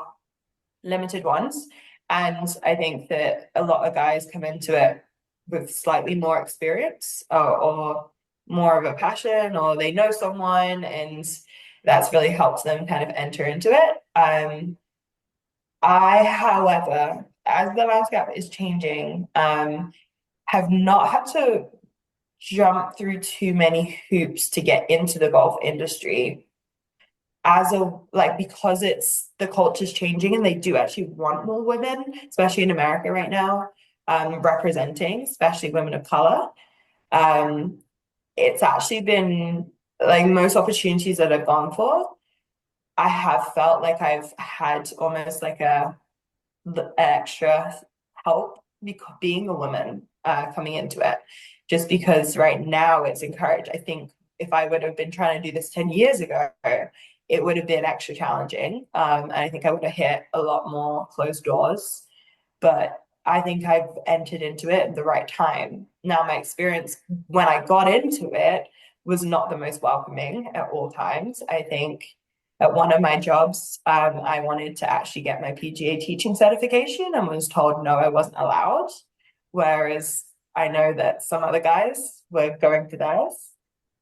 limited ones. And I think that a lot of guys come into it with slightly more experience, or more of a passion, or they know someone, and that's really helped them kind of enter into it. I, however, as the landscape is changing, have not had to jump through too many hoops to get into the golf industry, because it's the culture's changing, and they do actually want more women, especially in America right now, representing, especially women of color. It's actually been like most opportunities that I've gone for, I have felt like I've had almost like the extra help being a woman coming into it, just because right now it's encouraged. I think if I would have been trying to do this 10 years ago, it would have been extra challenging. And I think I would have hit a lot more closed doors, but I think I've entered into it at the right time. Now, my experience when I got into it was not the most welcoming at all times. I think at one of my jobs, I wanted to actually get my PGA teaching certification and was told no, I wasn't allowed. Whereas I know that some other guys were going for theirs.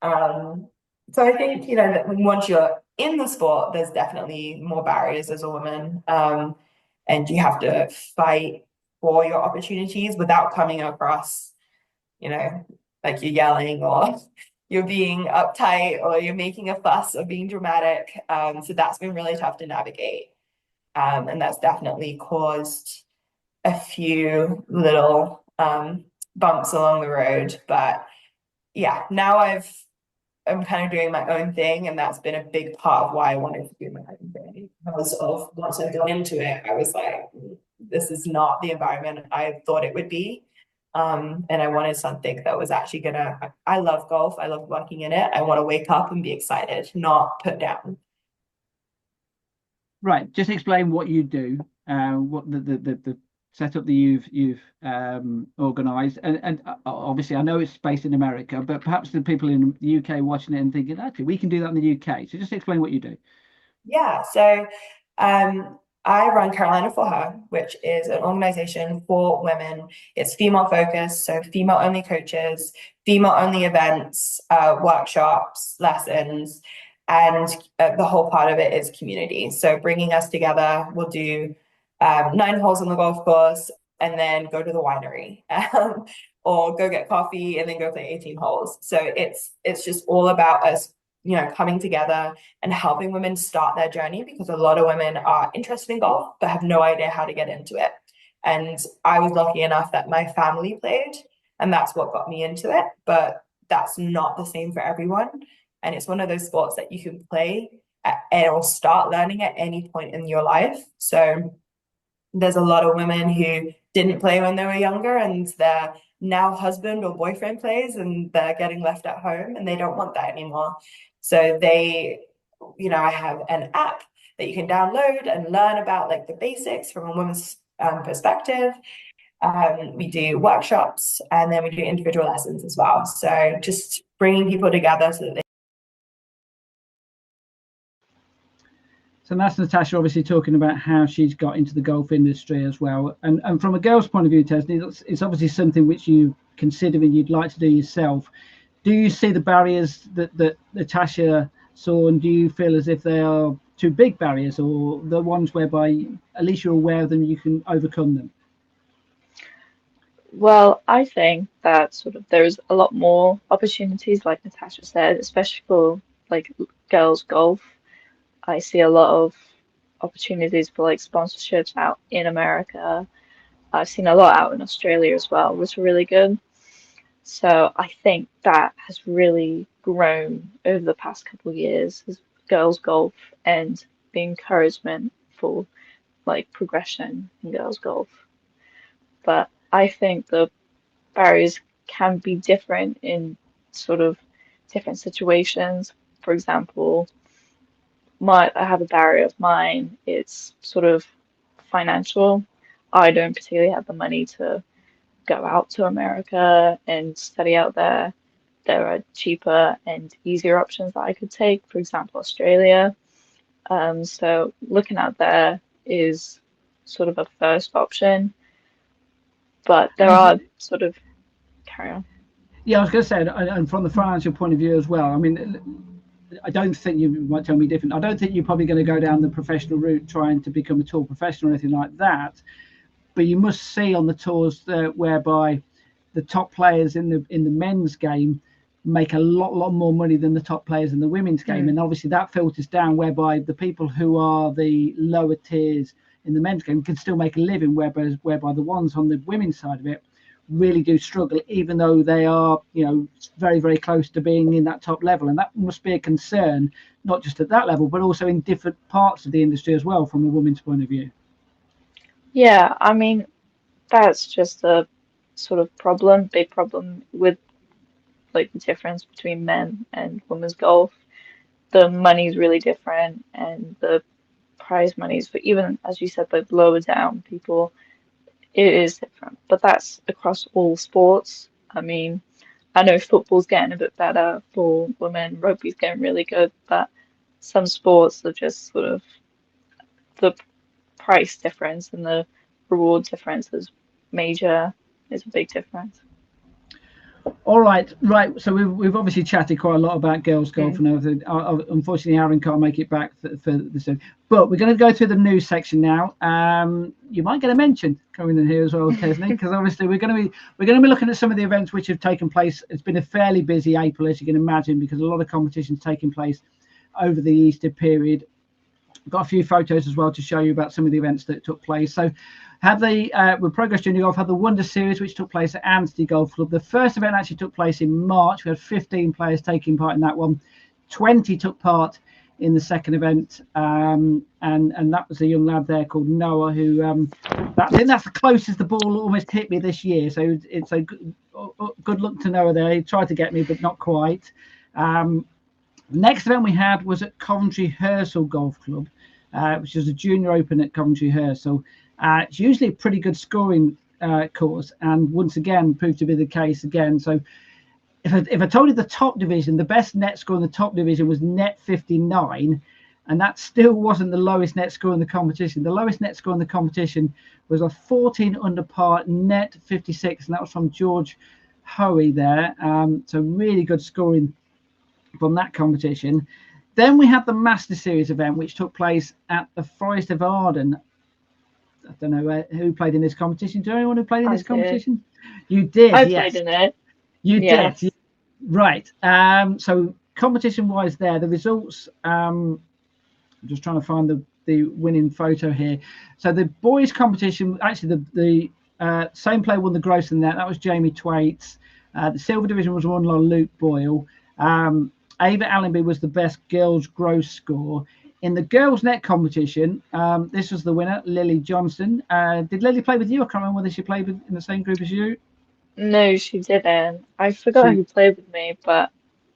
So I think, that once you're in the sport, there's definitely more barriers as a woman. And you have to fight for your opportunities without coming across, like you're yelling or you're being uptight or you're making a fuss or being dramatic. So that's been really tough to navigate. And that's definitely caused a few little bumps along the road. But yeah, now I'm kind of doing my own thing, and that's been a big part of why I wanted to do my own thing. Because of once I got into it, I was like, this is not the environment I thought it would be. And I wanted something that was actually I love golf, I love working in it. I want to wake up and be excited, not put down. Right, just explain what you do, what the setup that you've organised, and obviously I know it's based in America, but perhaps the people in the UK watching it and thinking, actually, we can do that in the UK. So just explain what you do. Yeah, so I run Carolina for Her, which is an organization for women. It's female focused, so female only coaches, female only events, workshops, lessons, and the whole part of it is community. So bringing us together, we'll do 9 holes on the golf course and then go to the winery, or go get coffee and then go play 18 holes. So it's just all about us, coming together and helping women start their journey, because a lot of women are interested in golf but have no idea how to get into it. And I was lucky enough that my family played, and that's what got me into it. But that's not the same for everyone. And it's one of those sports that you can play or start learning at any point in your life. So there's a lot of women who didn't play when they were younger, and their now husband or boyfriend plays, and they're getting left at home, and they don't want that anymore. So I have an app that you can download and learn about like the basics from a woman's perspective. We do workshops, and then we do individual lessons as well. So just bringing people together so that they. So that's Natasha obviously talking about how she's got into the golf industry as well. And from a girl's point of view, Tesni, it's obviously something which you consider and you'd like to do yourself. Do you see the barriers that Natasha saw, and do you feel as if they are too big barriers, or the ones whereby at least you're aware of them, you can overcome them? Well, I think that sort of there's a lot more opportunities, like Natasha said, especially for like girls golf. I see a lot of opportunities for like sponsorships out in America. I've seen a lot out in Australia as well, which are really good. So I think that has really grown over the past couple of years as girls golf, and the encouragement for like progression in girls golf. But I think the barriers can be different in sort of different situations. For example, I have a barrier of mine. It's sort of financial. I don't particularly have the money to go out to America and study out there. There are cheaper and easier options that I could take, for example, Australia. So looking out there is sort of a first option, but there are sort of carry on. Yeah, I was going to say, and from the financial point of view as well, I mean, I don't think, you might tell me different, I don't think you're probably going to go down the professional route trying to become a tour professional or anything like that. But you must see on the tours whereby the top players in the men's game make a lot more money than the top players in the women's game. And obviously that filters down, whereby the people who are the lower tiers in the men's game can still make a living, whereby the ones on the women's side of it really do struggle, even though they are, very, very close to being in that top level. And that must be a concern, not just at that level, but also in different parts of the industry as well, from a woman's point of view. Yeah, I mean, that's just a sort of big problem with like the difference between men and women's golf. The money's really different, and the prize monies for, even as you said, like lower down people, it is different. But that's across all sports. I mean, I know football's getting a bit better for women, rugby's getting really good, but some sports are just sort of the price difference and the reward difference is major, is a big difference. All right. So we've obviously chatted quite a lot about girls golf and everything. Unfortunately, Aaron can't make it back for this, but we're going to go through the news section now. You might get a mention coming in here as well, Tesni, because obviously we're going to be looking at some of the events which have taken place. It's been a fairly busy April, as you can imagine, because a lot of competitions taking place over the Easter period. Got a few photos as well to show you about some of the events that took place. So had with Progress Junior Golf had the Wonder Series, which took place at Anstey Golf Club. The first event actually took place in March. We had 15 players taking part in that one. 20 took part in the second event, and that was a young lad there called Noah, who I think that's the closest the ball almost hit me this year. So it's a good luck to Noah there. He tried to get me, but not quite. The next event we had was at Coventry Hersal Golf Club, which is a junior open at Coventry Hersal. It's usually a pretty good scoring course, and once again proved to be the case again. So if I told you the top division, the best net score in the top division was net 59, and that still wasn't the lowest net score in the competition. The lowest net score in the competition was a 14 under par net 56, and that was from George Hoey there. So really good scoring from that competition. Then we had the Master Series event, which took place at the Forest of Arden. I don't know who played in this competition. Do you know anyone who played in this competition? You did. I played in it. You did. Right. So competition-wise, there the results. I'm just trying to find the winning photo here. So the boys' competition, actually, the same player won the gross in that. That was Jamie Twaits. The silver division was won by Luke Boyle. Ava Allenby was the best girls' gross score. In the girls' net competition, this was the winner, Lily Johnson. Did Lily play with you? I can't remember whether she played in the same group as you. No, she didn't. I forgot who played with me, but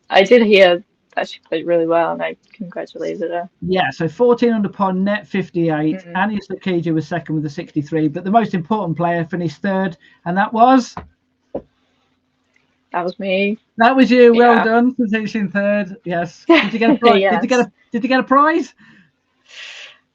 I did hear that she played really well, and I congratulated her. Yeah, so 14 under par, net 58. Anya Sakija was second with a 63, but the most important player finished third, and that was? That was me. That was you. Well done for finishing third. Yes. Did you get a prize? Yes. Did you get a prize?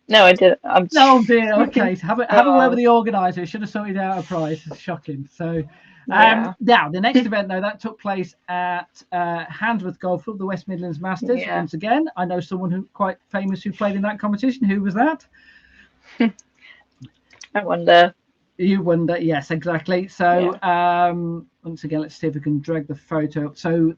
No, I didn't. Oh dear. Okay. Have a word with the organizer. Should have sorted out a prize. It's shocking. So, now the next event though that took place at Handsworth Golf Club, the West Midlands Masters. Yeah. Once again, I know someone who quite famous who played in that competition. Who was that? I wonder. You wonder, yes, exactly. So once again, let's see if we can drag the photo. So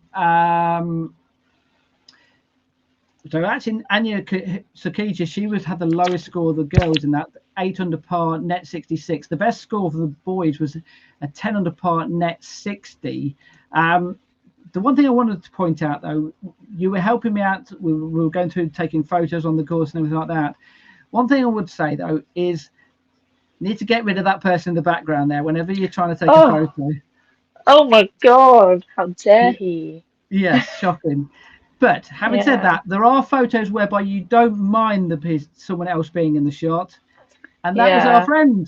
actually Anya Sakija, she had the lowest score of the girls in that, 8 under par, net 66. The best score for the boys was a 10 under par, net 60. The one thing I wanted to point out though, you were helping me out. We were going through taking photos on the course and everything like that. One thing I would say though is, need to get rid of that person in the background there whenever you're trying to take a photo. Oh my God, how dare he? Yes, shocking. But having said that, there are photos whereby you don't mind someone else being in the shot. And that was our friend.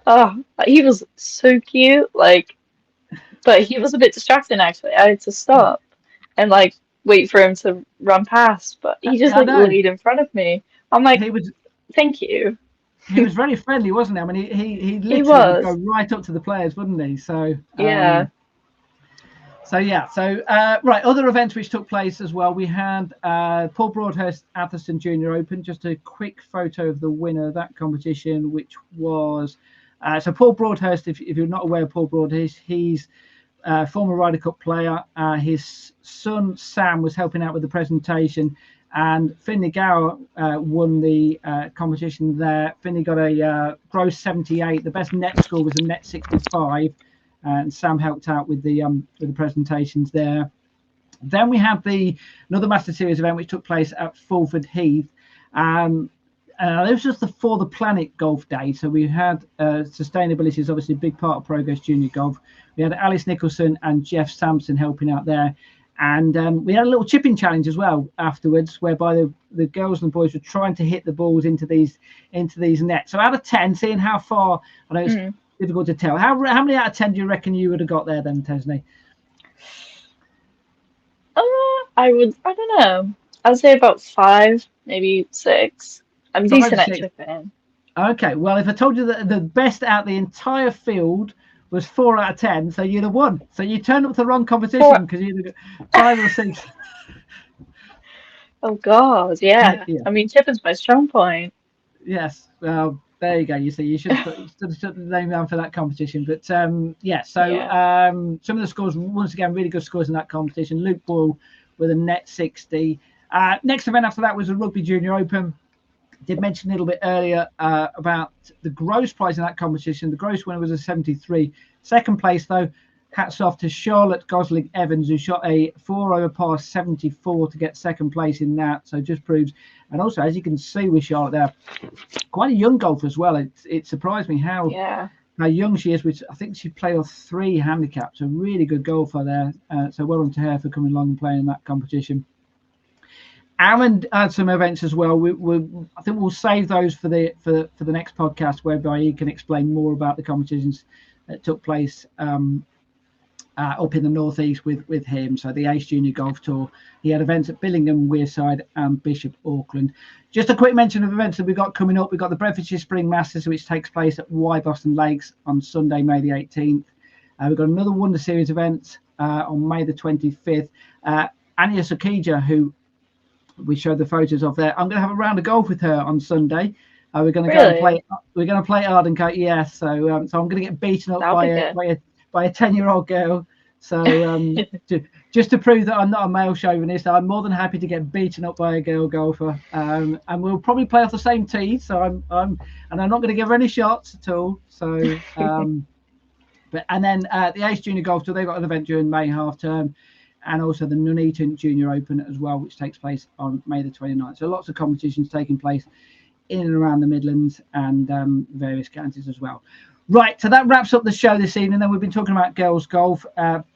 Oh, he was so cute. But he was a bit distracting actually. I had to stop and wait for him to run past. But he just laid in front of me. I'm like, thank you. He was very friendly, wasn't he? I mean, he literally would go right up to the players, wouldn't he? So right, other events which took place as well. We had Paul Broadhurst Atherstone Junior Open. Just a quick photo of the winner of that competition, which was so Paul Broadhurst. If you're not aware of Paul Broadhurst, he's a former Ryder Cup player. His son Sam was helping out with the presentation. And Finley Gower won the competition there. Finley got a gross 78. The best net score was a net 65, and Sam helped out with the presentations there. Then we had another Master Series event which took place at Fulford Heath. This was for the Planet Golf Day. So we had sustainability is obviously a big part of Progress Junior Golf. We had Alice Nicholson and Jeff Sampson helping out there. And we had a little chipping challenge as well afterwards, whereby the girls and boys were trying to hit the balls into these nets. So out of 10, seeing how far, I know it's difficult to tell. How many out of 10 do you reckon you would have got there then, Tesni? I don't know. I'd say about 5, maybe 6. I'm decent at chipping. Okay, well, if I told you that the best out the entire field was 4 out of 10, so you'd have won. So you turned up to the wrong competition because you'd have got 5 or 6. Oh God, yeah. Yeah. I mean, Chippen's my strong point. Yes. Well, there you go. You see, you should have put the name down for that competition. But yeah. So Yeah. some of the scores, once again, really good scores in that competition. Luke Boyle with a net 60. Next event after that was the Rugby Junior Open. Did mention a little bit earlier about the gross prize in that competition. The gross winner was a 73. Second place, though, hats off to Charlotte Gosling Evans, who shot a 4 over par 74 to get second place in that. So just proves, and also as you can see with Charlotte there, quite a young golfer as well. It surprised me how young she is, which I think she played off 3 handicaps. A really good golfer there. So well done to her for coming along and playing in that competition. Aaron had some events as well. I think we'll save those for the next podcast, whereby he can explain more about the competitions that took place up in the northeast with him. So the Ace Junior Golf Tour. He had events at Billingham, Wearside, and Bishop Auckland. Just a quick mention of events that we've got coming up. We've got the Bedfordshire Spring Masters, which takes place at Y Boston Lakes on Sunday, May the 18th. We've got another Wonder Series event on May the 25th. Anya Sukija, who we showed the photos of there. I'm going to have a round of golf with her on Sunday. We're going to go and play. We're going to play Arden Coat. Yes, so I'm going to get beaten up by a 10-year-old girl. So just to prove that I'm not a male chauvinist, I'm more than happy to get beaten up by a girl golfer. And we'll probably play off the same tee. So I'm not going to give her any shots at all. So but and then the Ace Junior Golf Tour, they've got an event during May half term. And also the Nuneaton Junior Open as well, which takes place on May the 29th. So lots of competitions taking place in and around the Midlands and various counties as well. Right, so that wraps up the show this evening. Then we've been talking about girls golf.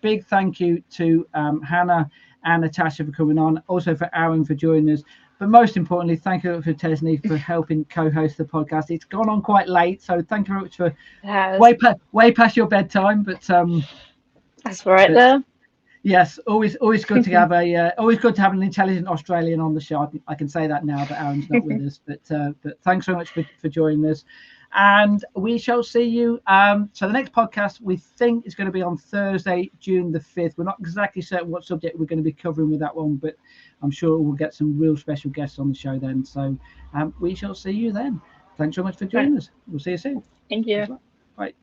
Big thank you to Hannah and Natasha for coming on, also for Aaron for joining us. But most importantly, thank you for Tesni for helping co-host the podcast. It's gone on quite late, so thank you very much for way past your bedtime. But that's right there. Yes, always good to have an intelligent Australian on the show. I can say that now that Aaron's not with us. But thanks very much for joining us, and we shall see you. So the next podcast we think is going to be on Thursday, June the 5th. We're not exactly certain what subject we're going to be covering with that one, but I'm sure we'll get some real special guests on the show then. So we shall see you then. Thanks so much for joining us. We'll see you soon. Thank you. Bye.